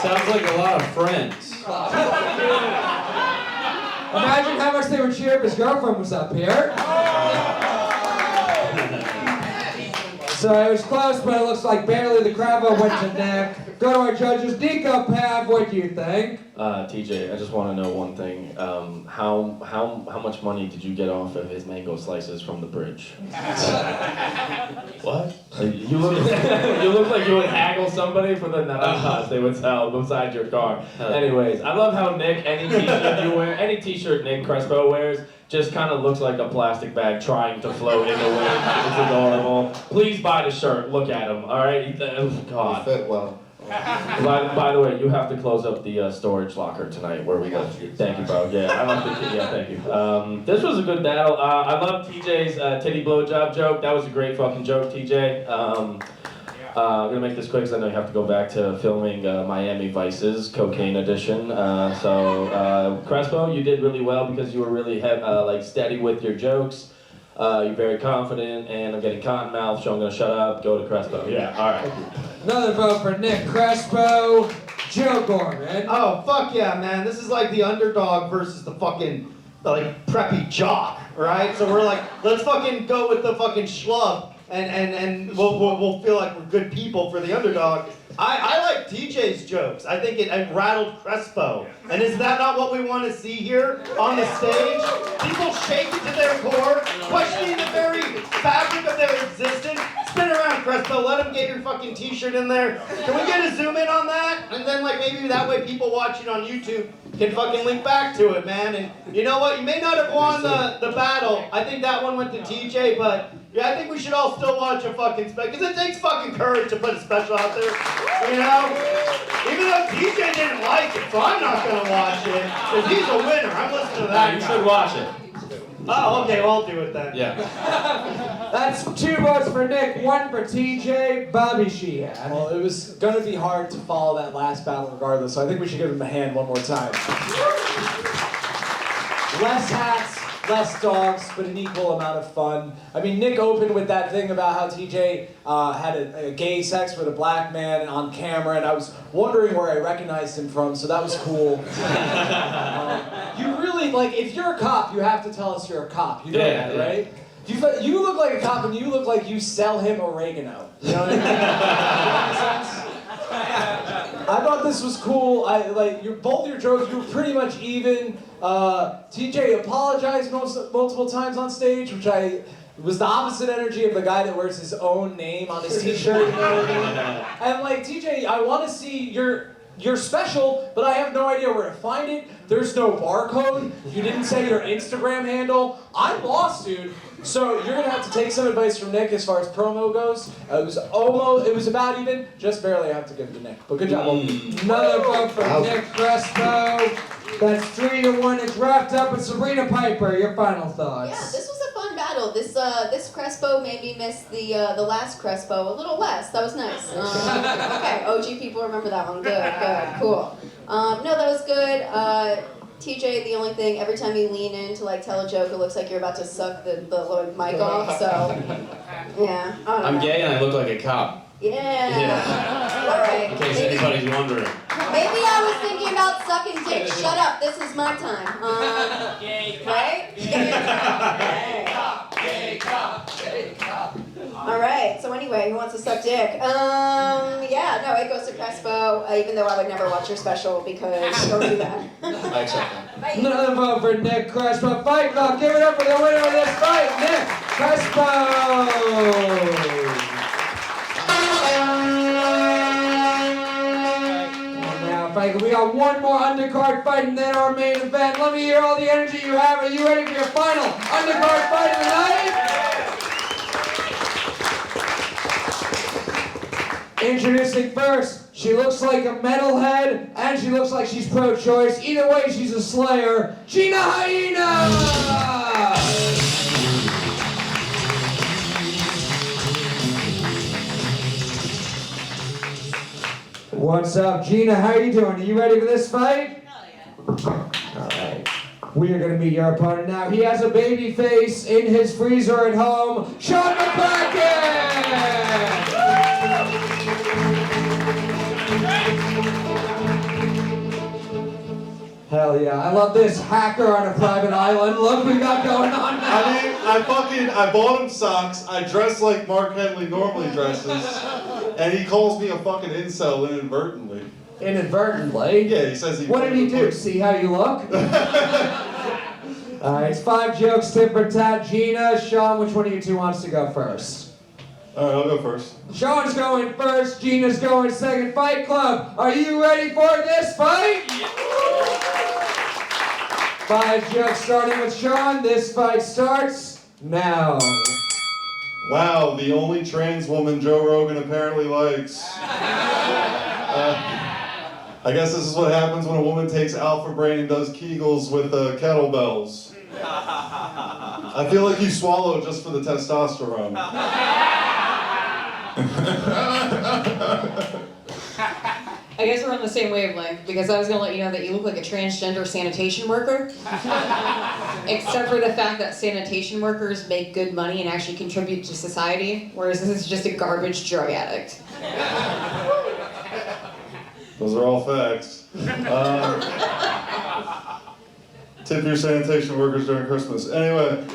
Sounds like a lot of friends. Imagine how much they would cheer if his girlfriend was up here. So it was close, but it looks like barely the crowd vote went to Nick. Go to our judges. Niko Pav, what do you think? TJ, I just want to know one thing. How much money did you get off of his mango slices from the bridge? What? You look like you would haggle somebody for the naranjas they would sell beside your car. Anyways, I love how Nick, any t-shirt you wear, any t-shirt Nic Crespo wears, just kind of looks like a plastic bag trying to float in the wind. It's adorable. Please buy the shirt. Look at him. All right. Oh, God. Fit well. By the way, you have to close up the storage locker tonight where we go. Thank you, bro. Yeah, I love the yeah, thank you. This was a good battle. I love TJ's titty blowjob joke. That was a great fucking joke, TJ. I'm gonna make this quick because I know you have to go back to filming Miami Vice's Cocaine Edition. Crespo, you did really well because you were really like steady with your jokes. You're very confident, and I'm getting cotton mouth, so I'm gonna shut up. Go to Crespo. Yeah, all right. Another vote for Nic Crespo. Joe Gorman. Oh, fuck yeah, man. This is like the underdog versus the fucking, like, preppy jock, right? So we're like, let's fucking go with the fucking schlub, and we'll feel like we're good people for the underdog. I like TJ's jokes. I think it rattled Crespo. And is that not what we want to see here on the stage? People shaking to their core, questioning the very fabric of their existence. Spin around, Crespo. Let them get your fucking t-shirt in there. Can we get a zoom in on that? And then, like, maybe that way people watching on YouTube can fucking link back to it, man. And you know what? You may not have won the battle. I think that one went to TJ, but yeah, I think we should all still watch a fucking special. Because it takes fucking courage to put a special out there. You know? Even though TJ didn't like it, so I'm not going to watch it. Because he's a winner. I'm listening to that. You should watch it. Oh, okay, well, I'll do it then. Yeah. That's 2 votes for Nick, 1 for TJ, Bobby Sheehan. Well, it was going to be hard to follow that last battle regardless, so I think we should give him a hand one more time. Less hats, less dogs, but an equal amount of fun. I mean, Nick opened with that thing about how TJ had a gay sex with a black man on camera, and I was wondering where I recognized him from, so that was cool. You really, like, if you're a cop, you have to tell us you're a cop. You know that, right? You look like a cop, and you look like you sell him oregano. You know what I mean? Does that make sense? I thought this was cool. Both your jokes, you were pretty much even. TJ apologized multiple times on stage, which it was the opposite energy of the guy that wears his own name on his t-shirt. You know what I mean? And like, TJ, I want to see you're special, but I have no idea where to find it. There's no barcode. You didn't say your Instagram handle. I'm lost, dude. So you're gonna have to take some advice from Nick as far as promo goes. It was about even, just barely. I have to give it to Nick. But good job. Another vote for Nic Crespo. That's 3-1. It's wrapped up with Sabrina Piper. Your final thoughts. Yeah, this was a fun battle. This Crespo made me miss the last Crespo a little less. That was nice. Okay, OG people remember that one. Good, cool. No, that was good. TJ, the only thing, every time you lean in to like tell a joke, it looks like you're about to suck the mic off. So, yeah. I'm gay and I look like a cop. Yeah. All right. In case anybody's wondering. Maybe I was thinking about sucking dick. Shut up. This is my time. Right? Gay cop. All right. So anyway, who wants to suck dick? Yeah. No, it goes to Crespo. Even though I would never watch your special because don't do that. I accept that. Another vote for Nic Crespo. Fight Club. Give it up for the winner of this fight, Nic Crespo. We got one more undercard fight and then our main event. Let me hear all the energy you have. Are you ready for your final undercard fight of the night? Introducing first, she looks like a metalhead, and she looks like she's pro-choice. Either way, she's a slayer. Gina Hyena! What's up, Gina? How you doing? Are you ready for this fight? Hell yeah. All right. We are going to meet your opponent now. He has a baby face in his freezer at home. Sean McCracken! Hell yeah. I love this hacker on a private island. Look what we got going on now. I bought him socks. I dress like Mark Henely normally dresses. And he calls me a fucking incel inadvertently. Inadvertently? Yeah, he says he... What did he do? See how you look? Alright, it's 5 jokes, tit for tat. Gina, Sean, which one of you two wants to go first? Alright, I'll go first. Sean's going first, Gina's going second. Fight Club, are you ready for this fight? 5 jokes starting with Sean. This fight starts now. Wow, the only trans woman Joe Rogan apparently likes. I guess this is what happens when a woman takes Alpha Brain and does Kegels with kettlebells. I feel like you swallow just for the testosterone. I guess we're on the same wavelength because I was going to let you know that you look like a transgender sanitation worker. Except for the fact that sanitation workers make good money and actually contribute to society, whereas this is just a garbage drug addict. Those are all facts. Tip your sanitation workers during Christmas. Anyway,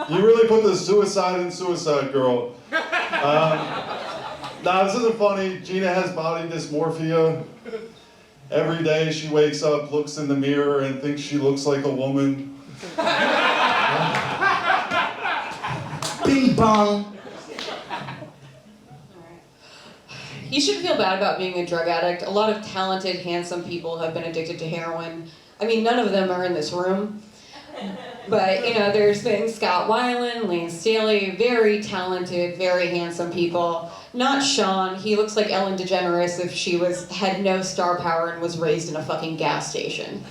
you really put the suicide in Suicide Girl. Nah, this isn't funny. Gina has body dysmorphia. Every day she wakes up, looks in the mirror, and thinks she looks like a woman. Bing bong. You shouldn't feel bad about being a drug addict. A lot of talented, handsome people have been addicted to heroin. I mean, none of them are in this room. But, you know, there's been Scott Weiland, Lane Staley, very talented, very handsome people. Not Sean. He looks like Ellen DeGeneres if she had no star power and was raised in a fucking gas station.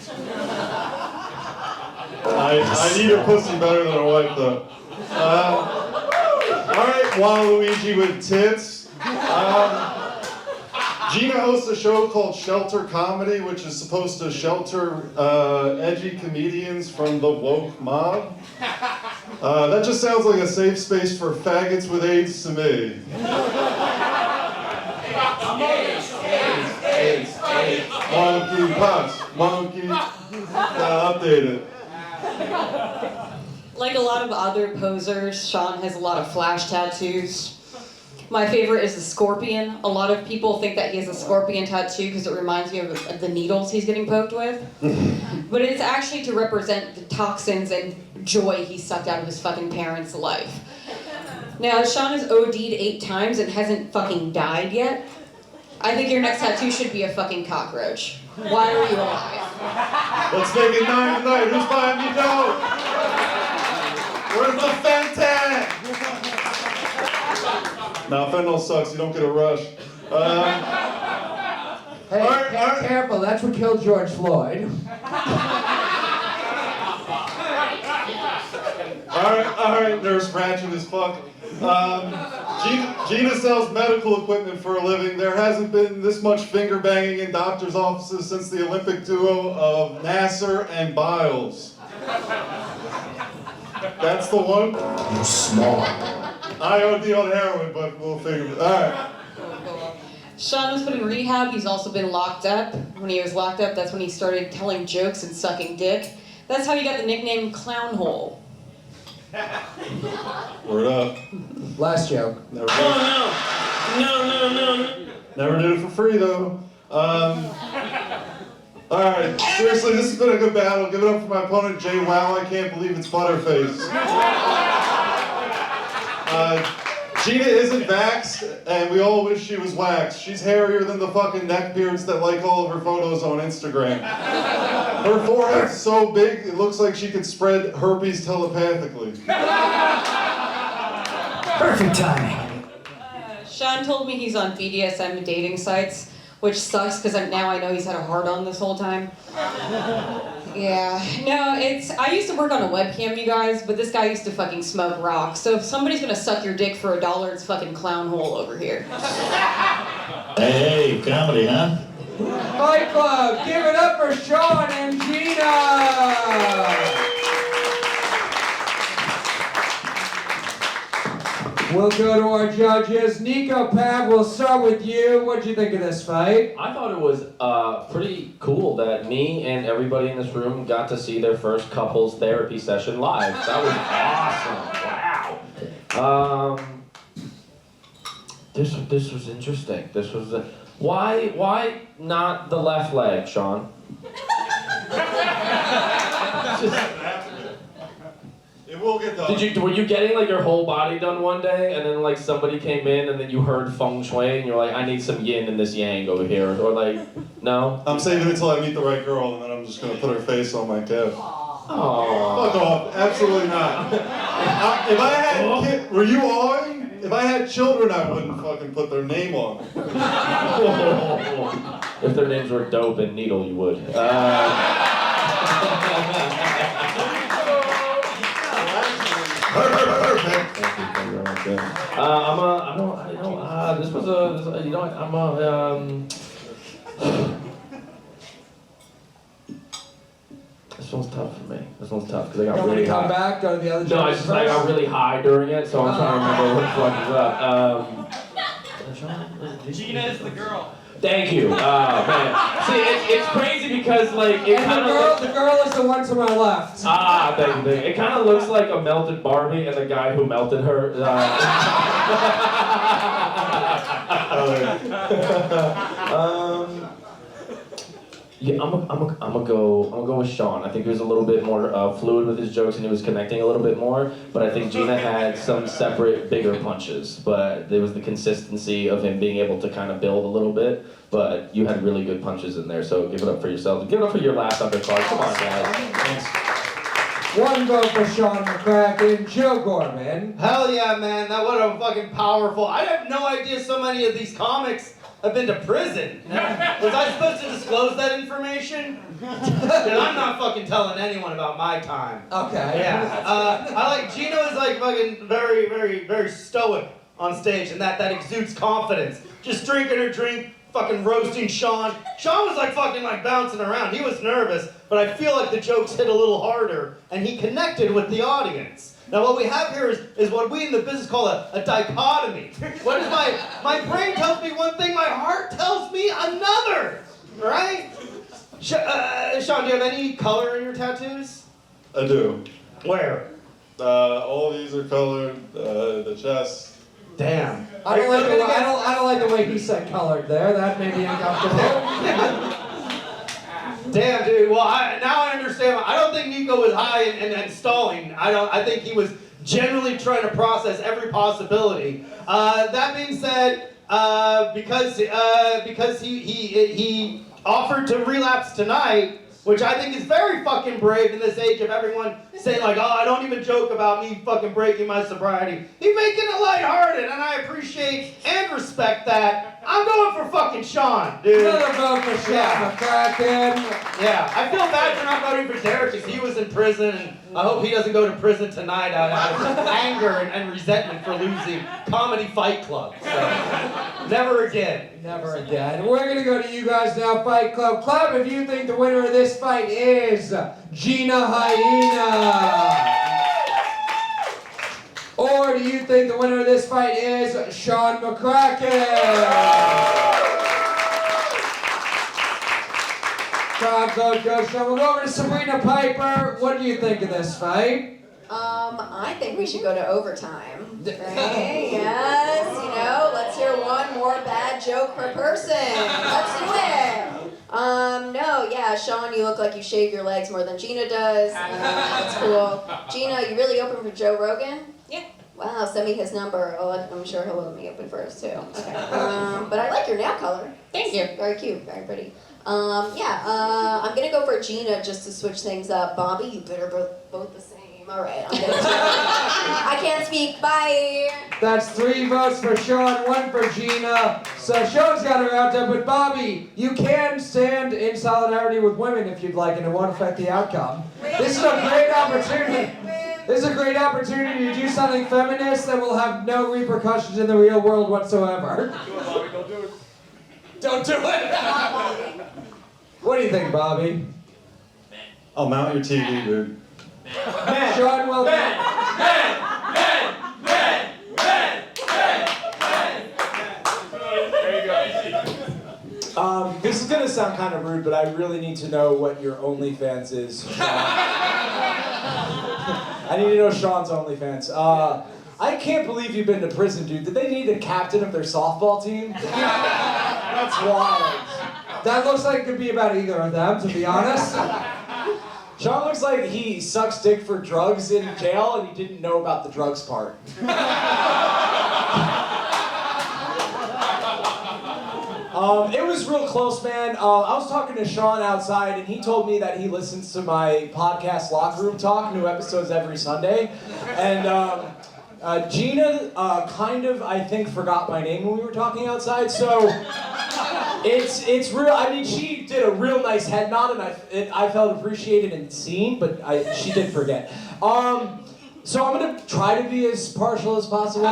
I need a pussy better than a wife, though. Alright, Waluigi with tits. Gina hosts a show called Shelter Comedy, which is supposed to shelter edgy comedians from the woke mob. That just sounds like a safe space for faggots with AIDS to me. AIDS. Monkey pox. Monkey. Update it. Like a lot of other posers, Sean has a lot of flash tattoos. My favorite is the scorpion. A lot of people think that he has a scorpion tattoo because it reminds me of the needles he's getting poked with. But it's actually to represent the toxins and joy he sucked out of his fucking parents' life. Now, Sean has OD'd 8 times and hasn't fucking died yet. I think your next tattoo should be a fucking cockroach. Why are you alive? Let's make it 9 tonight. Who's buying me dope? Where's the Fenton? Now, fentanyl sucks. You don't get a rush. Hey, careful. That's what killed George Floyd. All right, Nurse Ratchet as fuck. Gina sells medical equipment for a living. There hasn't been this much finger banging in doctors' offices since the Olympic duo of Nasser and Biles. That's the one. You're smart. I OD on heroin, but we'll figure it out. All right. Sean was put in rehab. He's also been locked up. When he was locked up, that's when he started telling jokes and sucking dick. That's how he got the nickname Clown Hole. Word up. Last joke. Never did. No. Never did it for free, though. All right, seriously, this has been a good battle. Give it up for my opponent, Jay Wow. I can't believe it's Butterface. Gina isn't vaxxed, and we all wish she was waxed. She's hairier than the fucking neckbeards that like all of her photos on Instagram. Her forehead's so big, it looks like she could spread herpes telepathically. Perfect timing. Sean told me he's on BDSM dating sites, which sucks because now I know he's had a hard-on this whole time. Yeah, no, I used to work on a webcam, you guys, but this guy used to fucking smoke rocks. So if somebody's gonna suck your dick for $1, it's fucking clown hole over here. Hey, comedy, huh? Fight Club, give it up for Sean and Gina! We'll go to our judges. Niko Pav, we'll start with you. What'd you think of this fight? I thought it was pretty cool that me and everybody in this room got to see their first couples therapy session live. That was awesome. Wow. This was interesting. This was why not the left leg, Sean? It will get done. Were you getting like your whole body done one day, and then like somebody came in, and then you heard feng shui, and you're like, I need some yin and this yang over here, or like, no? I'm saving it until I meet the right girl, and then I'm just gonna put her face on my calf. Aww. Fuck off! Absolutely not. If I had were you on? If I had children, I wouldn't fucking put their name on. If their names were Dope and Needle, you would. Perfect. This one's tough for me. This one's tough because I got You want me really to come high. back? Go to the other No, judges it's just I got really high during it, so I'm trying to remember what the fuck is up. Gina is the girl. Thank you. Man. See, it's crazy because like it kind of the girl is the one to my left. Thank you. It kind of looks like a melted Barbie and the guy who melted her. Yeah, I'm gonna go with Sean. I think he was a little bit more fluid with his jokes and he was connecting a little bit more. But I think Gina had some separate, bigger punches. But there was the consistency of him being able to kind of build a little bit. But you had really good punches in there, so give it up for yourself. Give it up for your last undercard. Come on, guys. Thanks. One vote for Sean McCracken. Joe Gorman. Hell yeah, man. That was a fucking powerful. I have no idea so many of these comics have been to prison. Was I supposed to disclose that information? Because I'm not fucking telling anyone about my time. Okay. Yeah. I like Gina is like fucking very, very, very stoic on stage, and that exudes confidence. Just drinking her drink, fucking roasting Sean. Sean was like fucking like bouncing around. He was nervous, but I feel like the jokes hit a little harder, and he connected with the audience. Now what we have here is what we in the business call a dichotomy. What is my brain tells me one thing, my heart tells me another, right? Sean, do you have any color in your tattoos? I do. Where? All of these are colored. The chest. Damn. I don't like the way he said colored there. That made me uncomfortable. Damn, dude. Well, now I understand. I don't think Niko was high and stalling. I think he was generally trying to process every possibility. That being said, because he offered to relapse tonight, which I think is very fucking brave in this age of everyone saying like, oh, I don't even joke about me fucking breaking my sobriety. He's making it lighthearted, and I appreciate and respect that. I'm going for fucking Sean, dude. Another vote for Sean McCracken. Yeah, I feel bad for not voting for Derick because he was in prison, and I hope he doesn't go to prison tonight out of anger and resentment for losing Comedy Fight Club. So, never again. Never again. We're going to go to you guys now, Fight Club. Club, if you think the winner of this fight is Gina Hyena. Or do you think the winner of this fight is Sean McCracken? Crowd vote goes Sean. We'll go over to Sabrina Piper. What do you think of this fight? I think we should go to overtime. Right? Yes, let's hear one more bad joke per person. Let's do it. No, yeah, Sean, you look like you shave your legs more than Gina does. That's cool. Gina, you really open for Joe Rogan? Yeah. Wow, send me his number. Oh, I'm sure he'll let me open first, too. Okay. But I like your nail color. Thank you. Very cute, very pretty. I'm gonna go for Gina just to switch things up. Bobby, you better both the same. All right. I can't speak. Bye. That's 3 votes for Sean, 1 for Gina. So Sean's got her out there, but Bobby, you can stand in solidarity with women if you'd like, and it won't affect the outcome. This is a great opportunity. This is a great opportunity to do something feminist that will have no repercussions in the real world whatsoever. Do it, Bobby. Don't do it. Don't do it. What do you think, Bobby? I'll mount your TV, dude. Sean will. This is gonna sound kind of rude, but I really need to know what your OnlyFans is, Sean. I need to know Sean's OnlyFans. I can't believe you've been to prison, dude. Did they need a captain of their softball team? That's wild. That looks like it could be about either of them, to be honest. Sean looks like he sucks dick for drugs in jail and he didn't know about the drugs part. It was real close, man. I was talking to Sean outside, and he told me that he listens to my podcast, Locker Room Talk, new episodes every Sunday. And Gina kind of, I think, forgot my name when we were talking outside, so it's real. I mean, she did a real nice head nod, and I felt appreciated and seen, but she did forget. So I'm gonna try to be as partial as possible.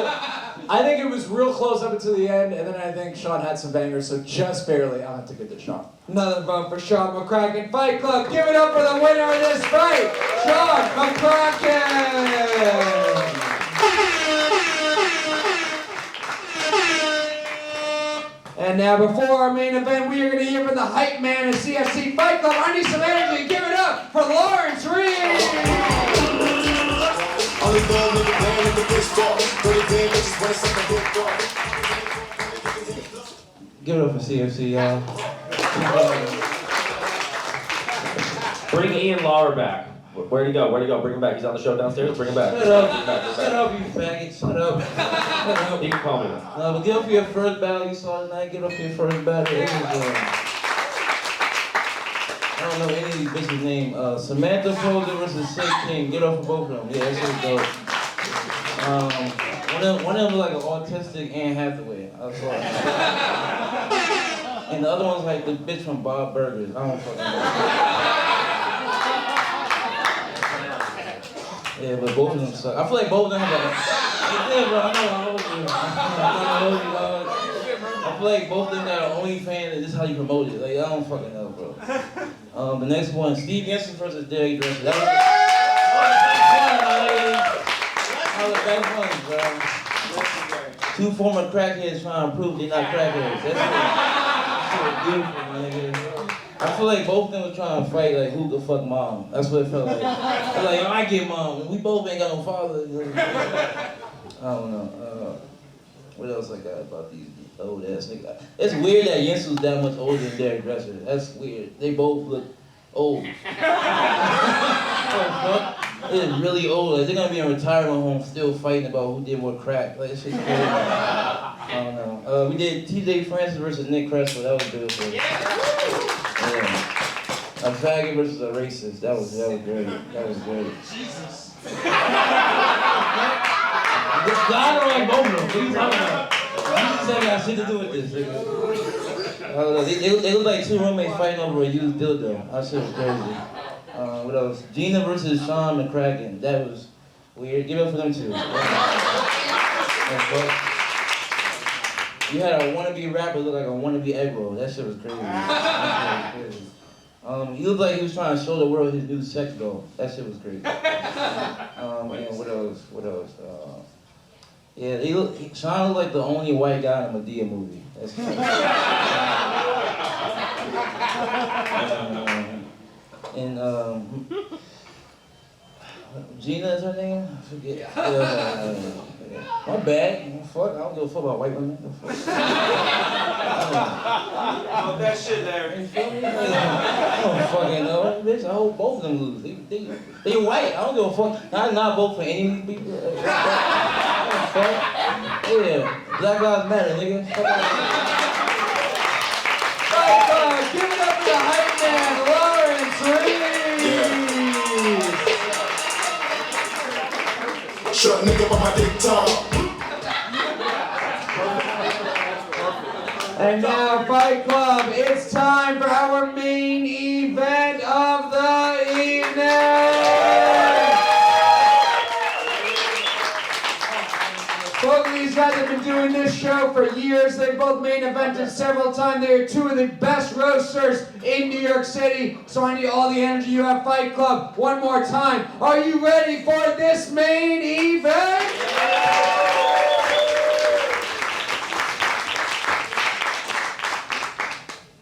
I think it was real close up until the end, and then I think Sean had some bangers, so just barely, I'll have to give it to Sean. Another vote for Sean McCracken Fight Club. Give it up for the winner of this fight, Sean McCracken! And now before our main event, we are going to hear from the hype man of CFC Fight Club. I need some energy. Give it up for Lawrence Reese! Give it up for CFC, y'all. Bring Ian Lara back. Where'd he go? Where'd he go? Bring him back. He's on the show downstairs. Bring him back. Shut up, you faggot. Shut up. Shut up. You can call me. No, but give up for your first battle you saw tonight. Give up for your first battle. It was, I don't know any of these bitches' name. Samantha Poser versus Sid King. Get off for both of them. Yeah, that shit was dope. One of them was like an autistic Anne Hathaway. I saw it. And the other one's like the bitch from Bob Burgers. I don't fucking know. Yeah, but both of them suck. I feel like both of them have like, yeah, bro, I feel like both of them got an OnlyFans and this is how you promote it. Like, I don't fucking know, bro. The next one, Steve Yensel versus Derick Drescher. That was the best one, bro. 2 former crackheads trying to prove they're not crackheads. That's beautiful, man. I feel like both of them were trying to fight, like, who the fuck mom? That's what it felt like. They're like, I get mom, and we both ain't got no father. I don't know. What else I got about these old ass niggas? It's weird that Yensel's that much older than Derick Drescher. That's weird. They both look old. They're really old. Like, they're gonna be in a retirement home still fighting about who did what crack. Like, that shit's crazy. I don't know. We did TJ Francis versus Nic Crespo. That was beautiful. Yeah. A faggot versus a racist. That was great. That was great. Jesus. I don't like both of them. What are you talking about? Jesus said got shit to do with this. They look like 2 roommates fighting over a used dildo. That shit was crazy. What else? Gina versus Sean McCracken. That was weird. Give it up for them too. You had a wannabe rapper look like a wannabe egg roll. That shit was crazy. That shit was crazy. He looked like he was trying to show the world his new sex doll. That shit was crazy. What else? Yeah, Sean looked like the only white guy in a Medea movie. That's crazy. Gina is her name? I forget. My bad. Fuck, I don't give a fuck about white women. Oh, that shit there. You feel me? I don't fucking know, bitch. I hope both of them lose. They white. I don't give a fuck. I not vote for any of these people. Fuck. Yeah, Black Lives Matter, nigga. Give it up for the hype man, Lawrence Reese! Short nigga but my dick tall. And now, Fight Club, it's time for our main event of the evening! Both of these guys have been doing this show for years. They both main evented several times. They are two of the best roasters in New York City. So I need all the energy you have, Fight Club. One more time. Are you ready for this main event?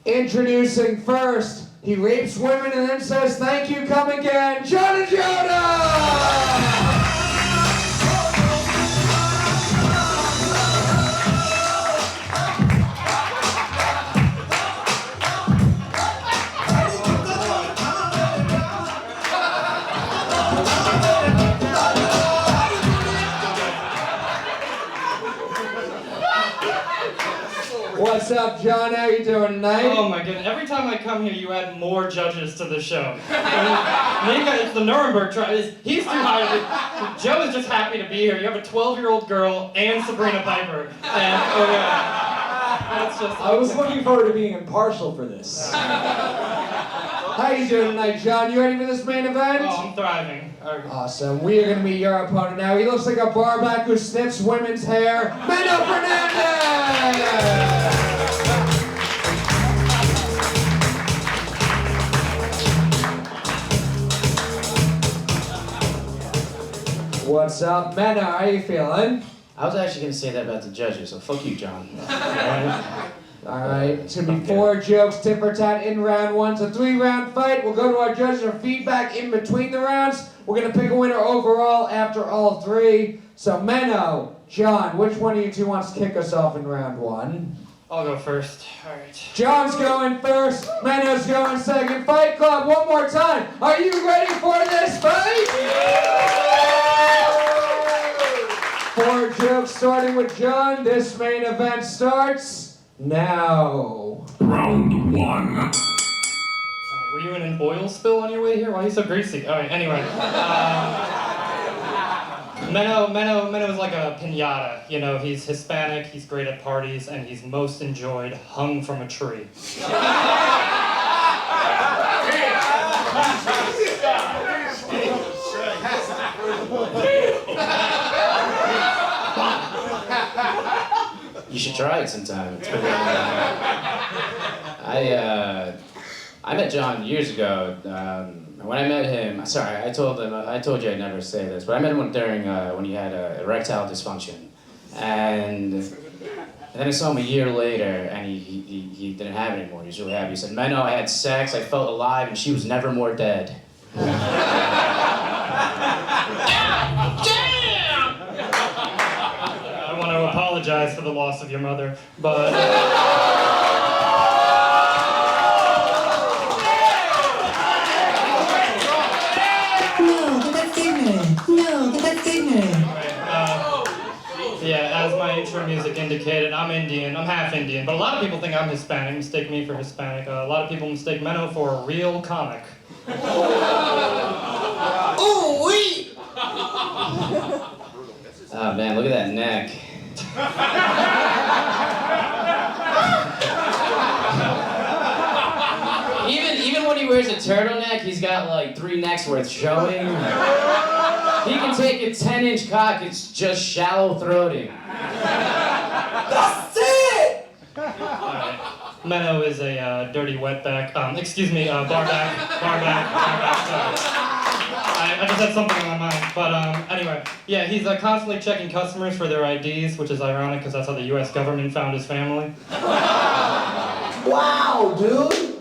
Introducing first, he rapes women and then says, "Thank you, come again," John Ajodah! What's up, John? How you doing tonight? Oh my goodness! Every time I come here, you add more judges to the show. It's the Nuremberg trial. He's too high. Joe is just happy to be here. You have a 12-year-old girl and Sabrina Piper, and oh yeah, that's just. I was looking forward to being impartial for this. How you doing tonight, John? You ready for this main event? Oh, I'm thriving. Awesome. We are going to meet your opponent now. He looks like a barback who sniffs women's hair. Meno Fernandez! What's up, Meno? How you feeling? I was actually going to say that about the judges, so fuck you, John. Alright, it's gonna be 4 jokes, tit for tat in round 1. It's a 3-round fight. We'll go to our judges for feedback in between the rounds. We're gonna pick a winner overall after all 3. So Meno, John, which one of you two wants to kick us off in round 1? I'll go first. Alright. John's going first, Meno's going second. Fight Club, one more time. Are you ready for this fight? 4 jokes starting with John. This main event starts now. Round 1. Were you in an oil spill on your way here? Why are you so greasy? Alright, anyway. Meno is like a piñata. You know, he's Hispanic, he's great at parties, and he's most enjoyed hung from a tree. You should try it sometime. It's pretty I met John years ago. When I met him, sorry, I told you I'd never say this, but I met him during when he had erectile dysfunction, and then I saw him a year later, and he didn't have it anymore. He was really happy. He said, "Meno, I had sex, I felt alive, and she was never more dead." I want to apologize for the loss of your mother, but... Yeah, as my intro music indicated, I'm Indian. I'm half Indian, but a lot of people think I'm Hispanic, mistake me for Hispanic. A lot of people mistake Meno for a real comic. Ooh, wee! Oh man, look at that neck. Even when he wears a turtleneck, he's got like 3 necks worth showing. He can take a 10-inch cock, it's just shallow throating. That's it! Alright. Meno is a dirty wetback, barback. I just had something on my mind, but anyway, yeah, he's constantly checking customers for their IDs, which is ironic because that's how the U.S. government found his family. Wow, dude!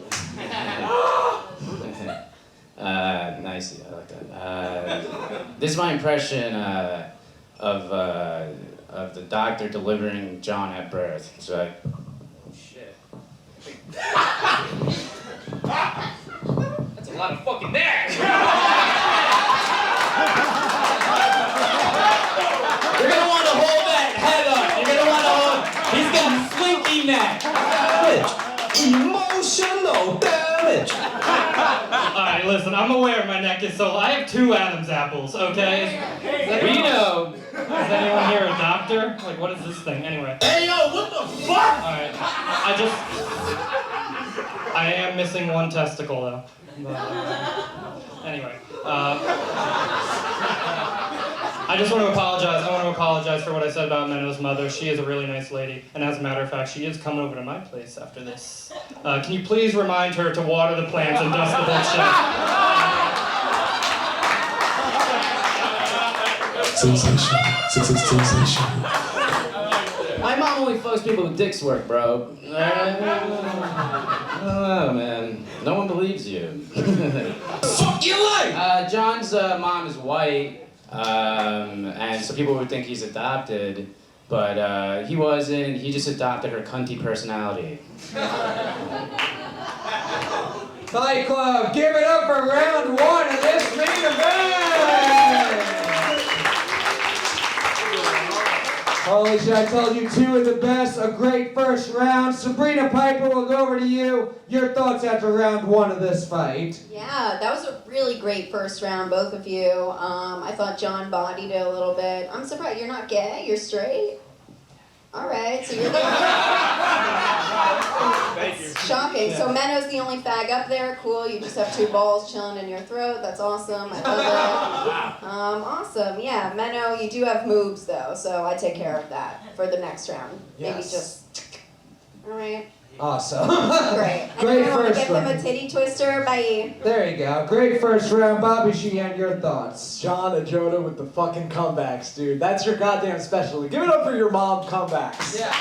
Nice, I like that. This is my impression of the doctor delivering John at birth. It's like, oh shit. That's a lot of fucking neck! You're gonna want to hold that head up. You're gonna want to hold. He's got slinky neck. Emotional damage. Alright, right, listen, I'm aware my neck is so. I have 2 Adam's apples, okay? We know. Is anyone here a doctor? Like, what is this thing? Anyway. Hey, yo, what the fuck? Alright, I am missing 1 testicle, though. But, anyway. I just want to apologize. I want to apologize for what I said about Meno's mother. She is a really nice lady, and as a matter of fact, she is coming over to my place after this. Can you please remind her to water the plants and dust the bookshelf? Sensation. My mom only fucks people with dicks work, bro. I don't know, man. No one believes you. Fuck your life! John's mom is white, and so people would think he's adopted, but he wasn't. He just adopted her cunty personality. Fight Club, give it up for round 1 of this main event! Holy shit, I told you 2 of the best, a great first round. Sabrina Piper, we'll go over to you. Your thoughts after round 1 of this fight. Yeah, that was a really great first round, both of you. I thought John bodied it a little bit. I'm surprised you're not gay, you're straight? All right, so you're the Thank you. Shocking. So Meno's the only fag up there. Cool. You just have 2 balls chilling in your throat. That's awesome. I love it. Awesome. Yeah, Meno, you do have moves though, so I take care of that for the next round. Maybe Yes. just. All right. Awesome. Great. Great Anyone want to first give him a round. titty twister? Bye. There you go. Great first round. Bobby Sheehan, your thoughts. John Ajodah with the fucking comebacks, dude. That's your goddamn specialty. Give it up for your mom comebacks. Yeah.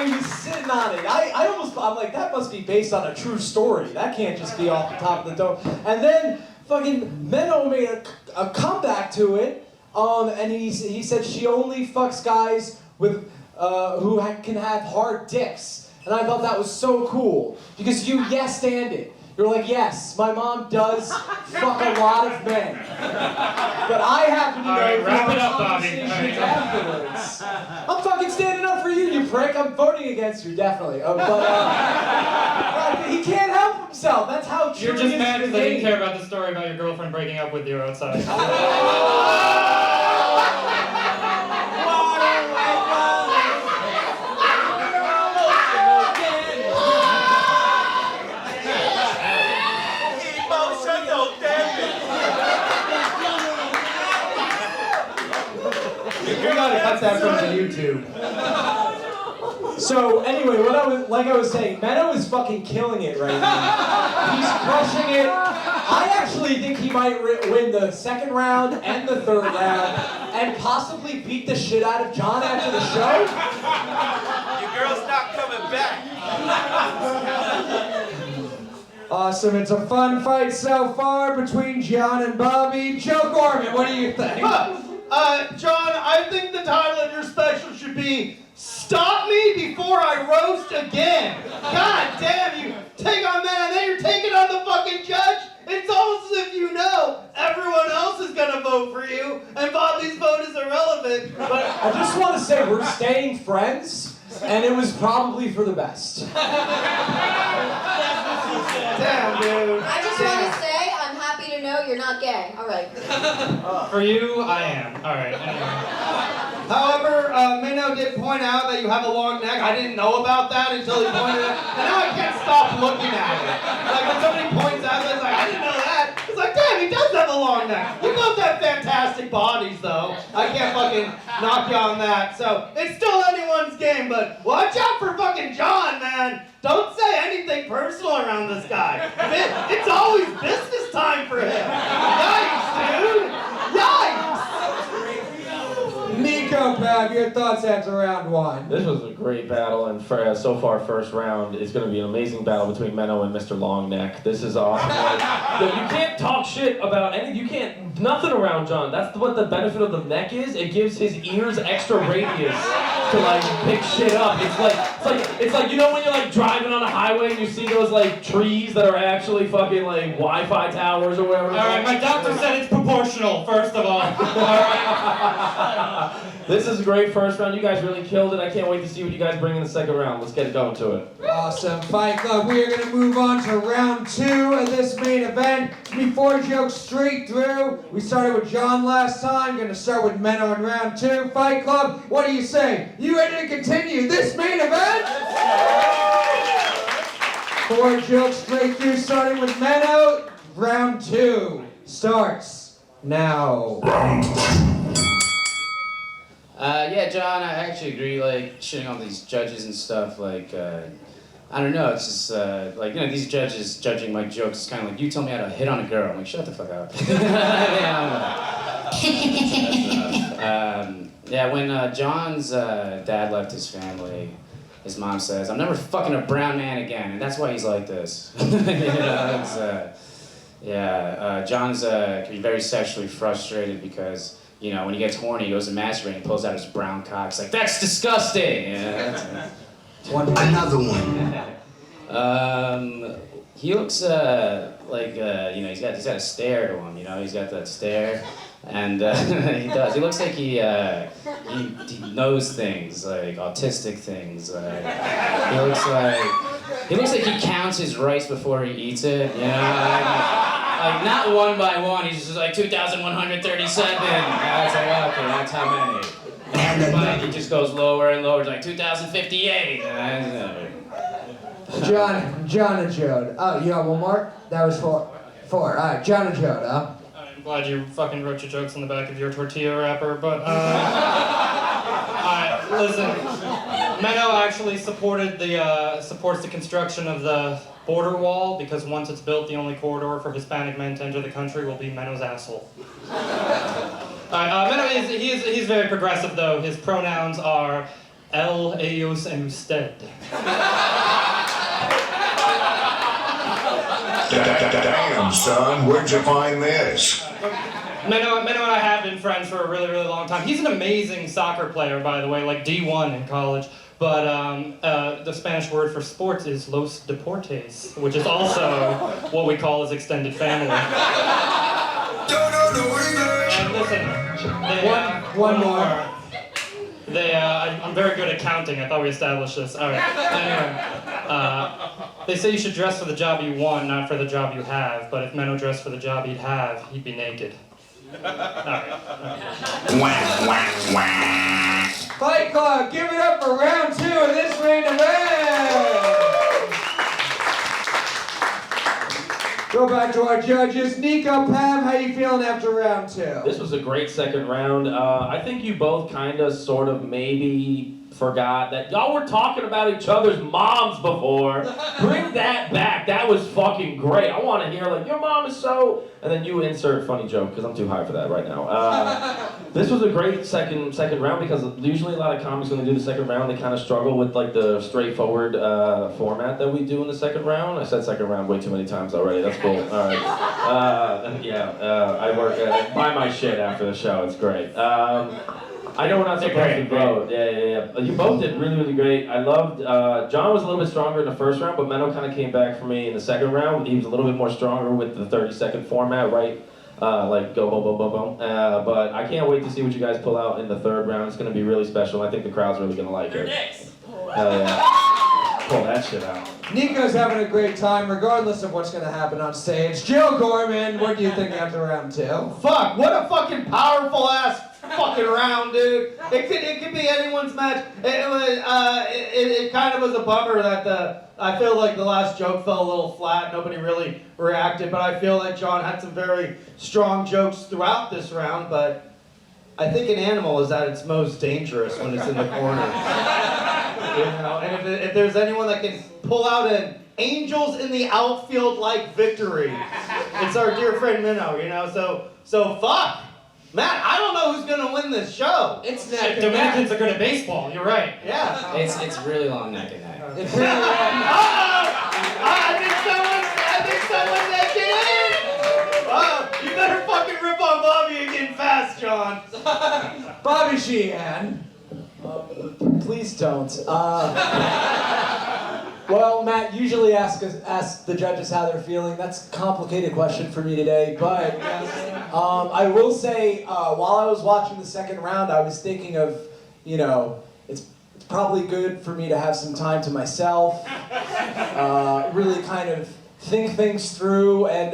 He was sitting on it. I'm like, that must be based on a true story. That can't just be off the top of the dome. And then fucking Meno made a comeback to it. And he said she only fucks guys with who can have hard dicks. And I thought that was so cool because you yes-stand it. You're like, yes, my mom does fuck a lot of men. But I happen to know Alright, from wrap our it up, Bobby. conversations afterwards. I'm fucking standing up for you, you prick. I'm voting against you, definitely. But he can't help himself. That's how true You're just he is mad to the because I didn't game. care about the story about your girlfriend breaking up with you outside. You gotta cut that from the YouTube. So anyway, like I was saying, Meno is fucking killing it right now. He's crushing it. I actually think he might win the 2nd round and the 3rd round, and possibly beat the shit out of John after the show. Your girl's not coming back. Awesome. It's a fun fight so far between John and Bobby. Joe Gorman, what do you think? John, I think the title of your special should be Stop Me Before I Roast Again. God damn, you take on that and then you're taking on the fucking judge. It's almost as if you know everyone else is gonna vote for you and Bobby's vote is irrelevant. But I just want to say we're staying friends, and it was probably for the best. damn, dude. I just want to say I'm happy to know you're not gay. All right. For you, I am. Alright, anyway. However, Meno did point out that you have a long neck. I didn't know about that until he pointed it out. And now I can't stop looking at it. Like when somebody points out, it's like, I didn't know that. It's like, damn, he does have a long neck. You both have fantastic bodies, though. I can't fucking knock you on that. So, it's still anyone's game, but watch out for fucking John, man. Don't say anything personal around this guy. It's always business time for him. Yikes, dude. Yikes. Niko Pav, your thoughts after round 1. This was a great battle, and for so far, first round is going to be an amazing battle between Meno and Mr. Longneck. This is awesome. Like, you can't talk shit about anything. You can't, nothing around John. That's what the benefit of the neck is. It gives his ears extra radius to like pick shit up. It's like you know when you're like driving on a highway and you see those like trees that are actually fucking like Wi-Fi towers or whatever. Alright, my doctor said it's proportional, first of all. Alright. This is a great first round. You guys really killed it. I can't wait to see what you guys bring in the second round. Let's get going to it. Awesome. Fight Club, we are going to move on to round 2 of this main event. Before jokes straight through. We started with John last time. Going to start with Meno in round 2. Fight Club, what do you say? You ready to continue this main event? 4 jokes straight through, starting with Meno. Round 2 starts now. Yeah, John, I actually agree, like, shitting on these judges and stuff, like, I don't know, it's just, like, you know, these judges judging my jokes, it's kind of like, you tell me how to hit on a girl. I'm like, shut the fuck up. Yeah, when John's dad left his family, his mom says, I'm never fucking a brown man again, and that's why he's like this. You know, it's, John's can be very sexually frustrated because, you know, when he gets horny, he goes to masturbate and pulls out his brown cock. It's like, that's disgusting! Yeah, Another one. He looks like, you know, he's got a stare to him, you know, he's got that stare. And he does. He looks like he knows things, like autistic things. He looks like he counts his rice before he eats it, you know? Like not one by one, he's just like 2,137. That's like, okay, that's how many. But he just goes lower and lower, like 2,058. John and Jode. Oh, you got one more? That was 4. All right, John and Jode, huh? I'm glad you fucking wrote your jokes on the back of your tortilla wrapper, but, alright, listen. Meno actually supports the construction of the border wall, because once it's built, the only corridor for Hispanic men to enter the country will be Meno's asshole. Meno he's very progressive, though. His pronouns are él, ellos, and usted. Damn, son, where'd you find this? Meno and I have been friends for a really, really long time. He's an amazing soccer player, by the way, like D1 in college. But the Spanish word for sports is los deportes, which is also what we call his extended family. And listen, one more. I'm very good at counting. I thought we established this. All right. Anyway, they say you should dress for the job you want, not for the job you have. But if Meno dressed for the job he'd have, he'd be naked. All right. Fight Club, give it up for round 2 of this main event. Go back to our judges. Niko Pav, how you feeling after round 2? This was a great second round. I think you both kind of, sort of, maybe forgot that y'all were talking about each other's moms before. Bring that back. That was fucking great. I want to hear, like, your mom is so... And then you insert funny joke, because I'm too high for that right now. This was a great second round, because usually a lot of comics, when they do the second round, they kind of struggle with, like, the straightforward format that we do in the second round. I said second round way too many times already. That's cool. All right. I work buy my shit after the show. It's great. I know we're not supposed to vote. Yeah. You both did really, really great. I loved, John was a little bit stronger in the first round, but Meno kind of came back for me in the second round. He was a little bit more stronger with the 30-second format, right? Like go boom, boom, boom, boom. But I can't wait to see what you guys pull out in the third round. It's going to be really special. I think the crowd's really going to like it. Hell yeah. Pull that shit out. Niko's having a great time, regardless of what's going to happen on stage. Jill Gorman, what do you think after round 2? Fuck, what a fucking powerful ass fucking round, dude. It could be anyone's match. It kind of was a bummer that I feel like the last joke fell a little flat. Nobody really reacted, but I feel like John had some very strong jokes throughout this round, but I think an animal is at its most dangerous when it's in the corner. You know, and if there's anyone that can pull out an angels in the outfield like victory, it's our dear friend Meno, you know, so fuck. Matt, I don't know who's gonna win this show. It's neck and neck. Dominicans are good at baseball. You're right. Yeah. It's really long neck and neck. It's really long. I think someone's edging in. Oh, you better fucking rip on Bobby again fast, John. Bobby Sheehan. Please don't. Well, Matt usually ask the judges how they're feeling. That's a complicated question for me today, but I will say while I was watching the second round, I was thinking of, it's probably good for me to have some time to myself, really kind of think things through, and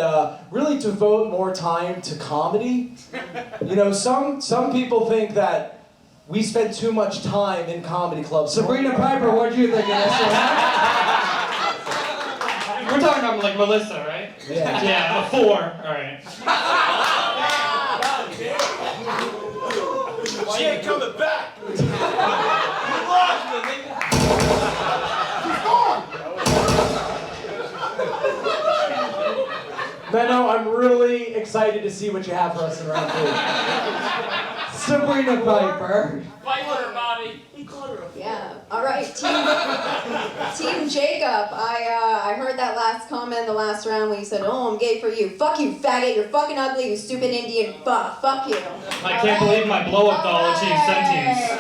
really devote more time to comedy. Some people think that we spend too much time in comedy clubs. Sabrina Piper, what do you think of this one? We're talking about like Melissa, right? Yeah. Yeah, a 4. All right. She ain't coming back. Meno, I'm really excited to see what you have for us in round 3. Sabrina Piper. Fight her, Bobby. Yeah. All right, Team Jacob. I heard that last comment in the last round when you said, "Oh, I'm gay for you." Fuck you, faggot. You're fucking ugly. You stupid Indian fuck. Fuck you. I can't believe my blow-up doll achieved sentience.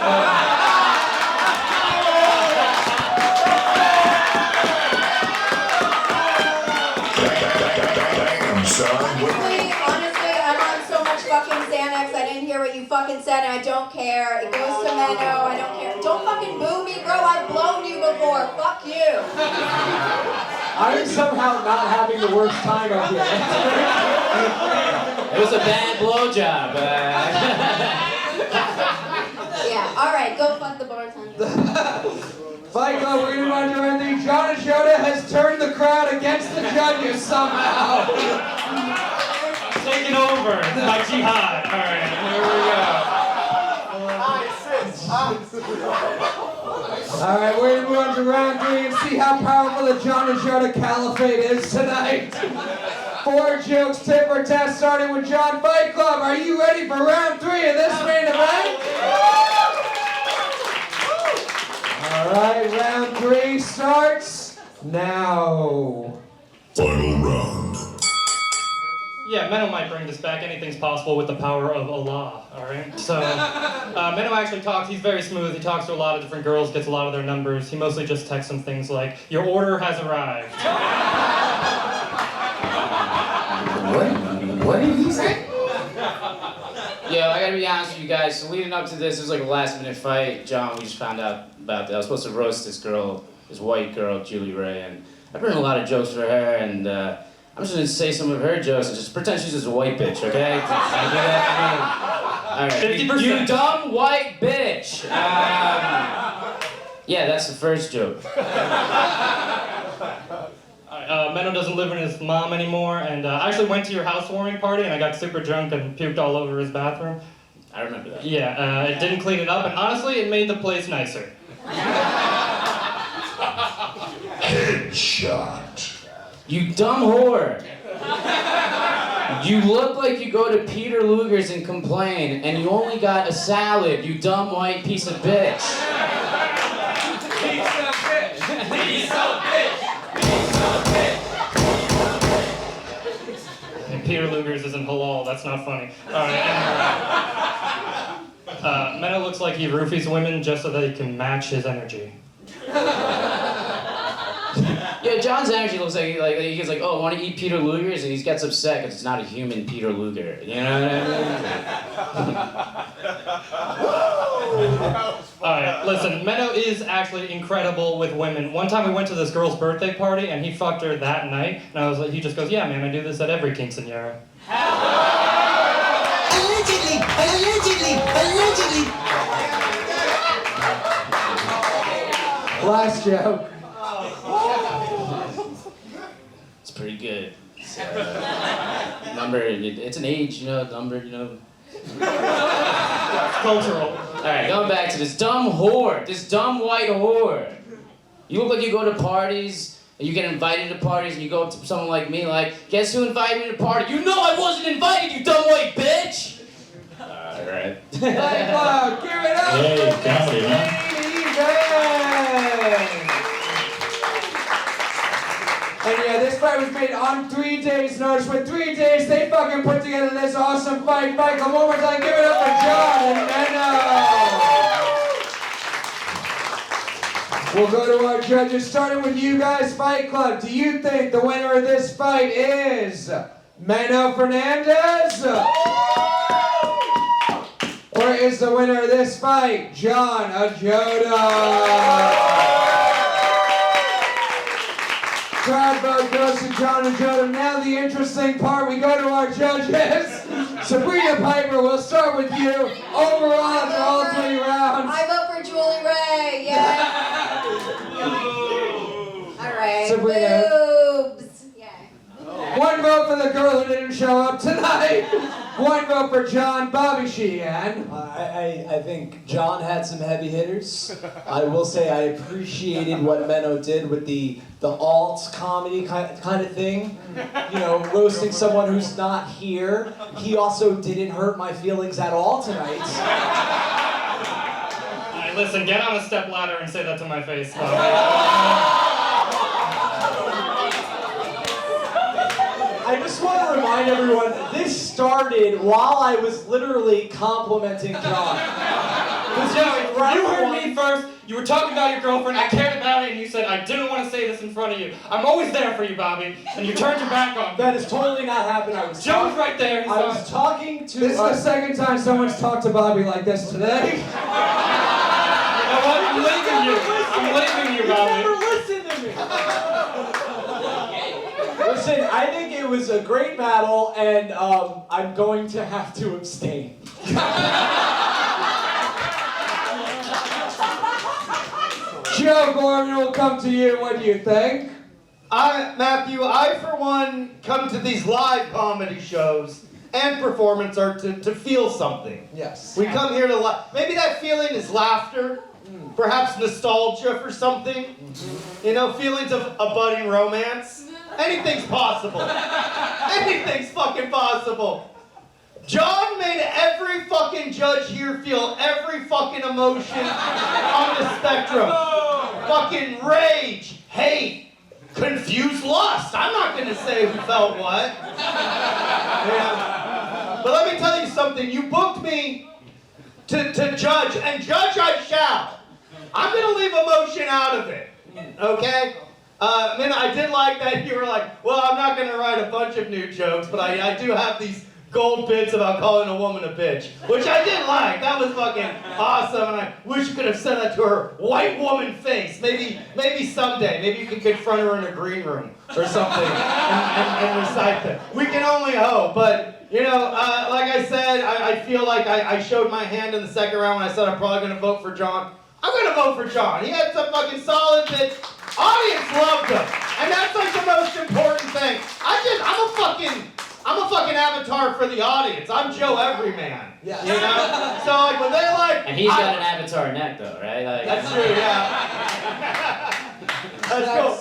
Honestly, I'm on so much fucking Xanax. I didn't hear what you fucking said, and I don't care. It goes to Meno. I don't care. Don't fucking boo me, bro. I've blown you before. Fuck you. I'm somehow not having the worst time up here. It was a bad blowjob. Yeah. All right. Go fuck the bartender. Fight Club, we're gonna run to round 3. John Ajodah has turned the crowd against the judges somehow. Taking over my jihad. All right, here we go. All right, we're gonna move on to round 3 and see how powerful the John Ajodah caliphate is tonight. 4 jokes, tip or test, starting with John. Fight Club, are you ready for round 3 of this main event? All right, round 3 starts now. Final round. Yeah, Meno might bring this back. Anything's possible with the power of Allah, all right? So, Meno actually talks. He's very smooth. He talks to a lot of different girls, gets a lot of their numbers. He mostly just texts them things like, "Your order has arrived." What did he say? Yo, I gotta be honest with you guys. So leading up to this, it was like a last-minute fight. John, we just found out about that. I was supposed to roast this girl, this white girl, Julie Ray, and I've written a lot of jokes for her, and I'm just gonna say some of her jokes and just pretend she's just a white bitch, okay? Can I do that? All right. 50%. You dumb white bitch. Yeah, that's the first joke. Meno doesn't live with his mom anymore, and I actually went to your housewarming party, and I got super drunk and puked all over his bathroom. I remember that. Yeah, it didn't clean it up, and honestly, it made the place nicer. Headshot. You dumb whore. You look like you go to Peter Luger's and complain, and you only got a salad, you dumb white piece of bitch. Piece of bitch. Piece of bitch. And Peter Luger's isn't halal, that's not funny. Alright, Meno looks like he roofies women just so that he can match his energy. Yeah, John's energy looks like he's like, oh, want to eat Peter Luger's? And he gets upset because it's not a human Peter Luger. You know what I mean? Alright, listen, Meno is actually incredible with women. One time we went to this girl's birthday party and he fucked her that night. And I was like, he just goes, yeah man, I do this at every quinceañera. Allegedly. Last joke. It's pretty good. It's, number, it's an age, number, Cultural. Alright, going back to this dumb whore, this dumb white whore. You look like you go to parties, and you get invited to parties, and you go up to someone like me, like, guess who invited me to the party? You know I wasn't invited, you dumb white bitch! Alright. Fight Club, give it up Hey, for comedy, this huh? main event! And yeah, this fight was made on 3 days' notice. With 3 days, they fucking put together this awesome fight. Fight Club, one more time, give it up for John and Meno! We'll go to our judges, starting with you guys, Fight Club. Do you think the winner of this fight is Meno Fernandez? Or is the winner of this fight John Ajodah? Crowd vote goes to John Ajodah. Now the interesting part, we go to our judges. Sabrina Piper, we'll start with you. Overall, after all 3 rounds. I vote for Julie Ray. Yeah. All right. Sabrina. Boobs. Yeah. 1 vote for the girl who didn't show up tonight. 1 vote for John. Bobby Sheehan. I think John had some heavy hitters. I will say I appreciated what Meno did with the alt comedy kind of thing. You know, roasting someone who's not here. He also didn't hurt my feelings at all tonight. Alright, listen, get on a step ladder and say that to my face. I just want to remind everyone, this started while I was literally complimenting John. You heard me first. You were talking about your girlfriend. I cared about it, and you said I didn't want to say this in front of you. I'm always there for you, Bobby. And you turned your back on me. That is totally not happening. Joe's right there. I was talking to. This is the second time someone's talked to Bobby like this today. You know what? I'm leaving you. I'm leaving you, Bobby. You never listen to me. Listen, I think it was a great battle, and I'm going to have to abstain. Joe Gorman, will come to you. What do you think? Matthew, I for one come to these live comedy shows and performance art to feel something. Yes. We come here to laugh. Maybe that feeling is laughter, perhaps nostalgia for something. You know, feelings of a budding romance. Anything's possible. Anything's fucking possible. John made every fucking judge here feel every fucking emotion on the spectrum. Fucking rage, hate, confused lust. I'm not gonna say who felt what. Yeah. But let me tell you something. You booked me to judge, and judge I shall. I'm gonna leave emotion out of it. Okay? Man, I did like that you were like, well, I'm not gonna write a bunch of new jokes, but I do have these gold bits about calling a woman a bitch, which I did like. That was fucking awesome, and I wish you could have said that to her white woman face. Maybe someday. Maybe you can confront her in a green room or something and recite that. We can only hope, but you know, like I said, I feel like I showed my hand in the second round when I said I'm probably gonna vote for John. I'm gonna vote for John. He had some fucking solid bits. Audience loved him, and that's like the most important thing. I'm a fucking avatar for the audience. I'm Joe Everyman. Yeah. You know? So like when they like. And he's got an avatar neck though, right? Like, that's true, yeah. That's cool.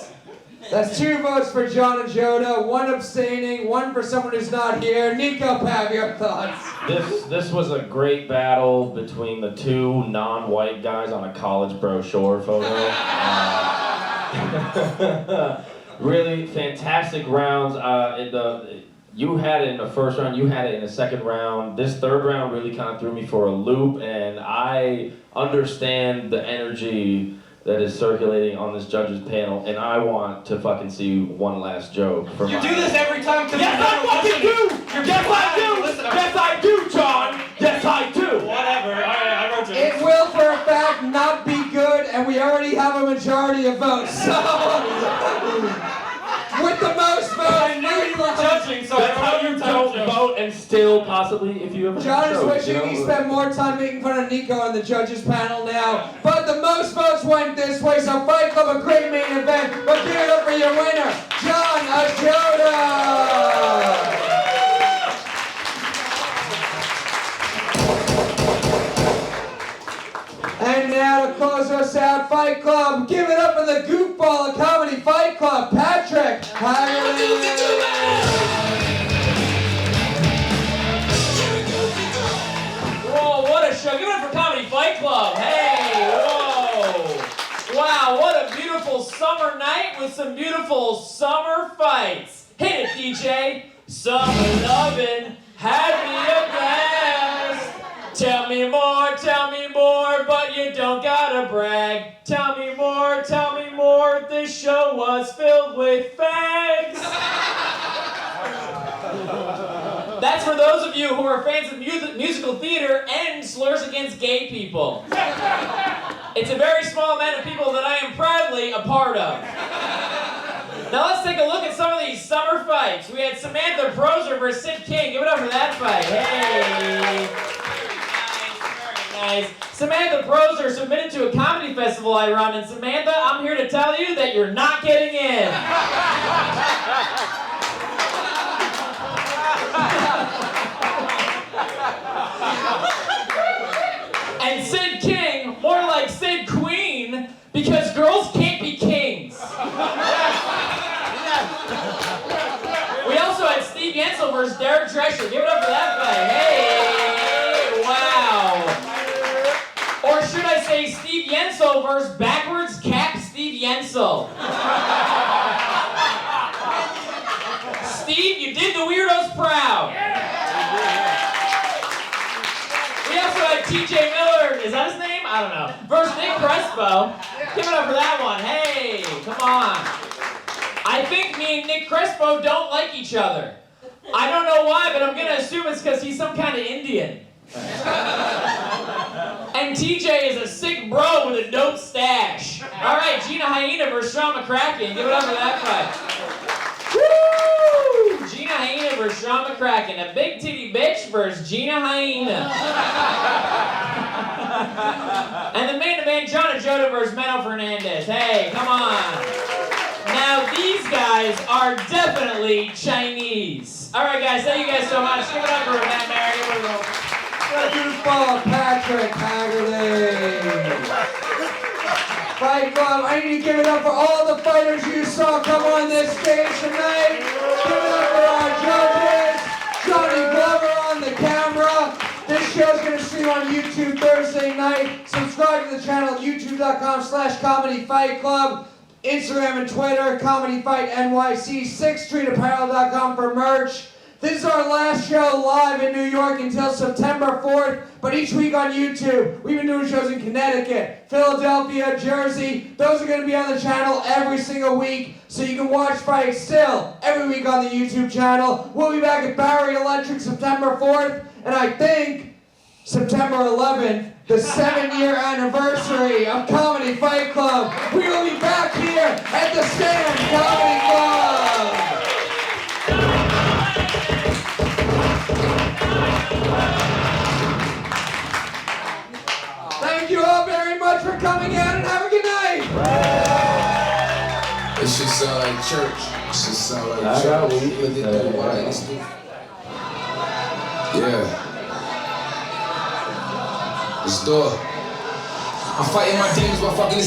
That's 2 votes for John Ajodah, 1 abstaining, 1 for someone who's not here. Niko Pav, your thoughts? This was a great battle between the 2 non-white guys on a college brochure photo. Really fantastic rounds. You had it in the first round, you had it in the second round. This third round really kind of threw me for a loop, and I understand the energy that is circulating on this judges panel, and I want to fucking see one last joke. You do this every time because yes, I fucking do! Yes, I do! Yes, I do, John! Yes, I do! Whatever. All right, I wrote jokes. It will, for a fact, not be good, and we already have a majority of votes. So, with the most votes, I knew you were judging, so that's how you don't vote and still possibly, if you ever John is shows, wishing he spent more time making fun of Niko on the judges panel now. But the most votes went this way, so Fight Club, a great main event. But give it up for your winner, John Ajodah! And now to close us out, Fight Club, give it up for the goofball of Comedy Fight Club, Patrick Haggerty! Whoa, what a show. Give it up for Comedy Fight Club. Hey, whoa. Wow, what a beautiful summer night with some beautiful summer fights. Hit it, DJ. Summer lovin', had me a blast. Tell me more, but you don't gotta brag. Tell me more, this show was filled with fags. That's for those of you who are fans of musical theater and slurs against gay people. It's a very small amount of people that I am proudly a part of. Now let's take a look at some of these summer fights. We had Samantha Proser versus Sid King. Give it up for that fight. Hey. Very nice. Samantha Proser submitted to a comedy festival I run, and Samantha, I'm here to tell you that you're not getting in. And Sid King, more like Sid Queen, because girls can't be kings. We also had Steve Yensel versus Derick Drescher. Give it up for that fight. Hey, wow. Or should I say Steve Yensel versus backwards cap Steve Yensel. Steve, you did the weirdos proud. We also had TJ Miller, is that his name? I don't know. Versus Nic Crespo. Give it up for that one. Hey, come on. I think me and Nic Crespo don't like each other. I don't know why, but I'm going to assume it's because he's some kind of Indian. And TJ is a sick bro with a dope stash. All right, Gina Hyena versus McCracken. Give it up for that fight. Woo! Gina Hyena versus McCracken. A big titty bitch versus Gina Hyena. And the main event, Ajodah versus Meno Fernandez. Hey, come on. Now these guys are definitely Chinese. All right, guys, thank you guys so much. Give it up for Matt Mary. Let's do this ball, Patrick Haggerty. Fight Club, I need to give it up for all the fighters you saw come on this stage tonight. Give it up for our judges. Johnny Glover on the camera. This show's going to stream on YouTube Thursday night. Subscribe to the channel at youtube.com/Comedy Fight Club. Instagram and Twitter, Comedy Fight NYC. 6thStreetApparel.com for merch. This is our last show live in New York until September 4th, but each week on YouTube. We've been doing shows in Connecticut, Philadelphia, Jersey. Those are going to be on the channel every single week, so you can watch fights still every week on the YouTube channel. We'll be back at Barry Electric September 4th, and I think September 11th, the 7-year anniversary of Comedy Fight Club. We will be back here at the Stand Comedy Club. Thank you all very much for coming out and have a good night. It should sound like church. It should sound like I got church. weed. But they do the wine and stuff. Yeah. Let's do it. I'm fighting my demons by fucking this.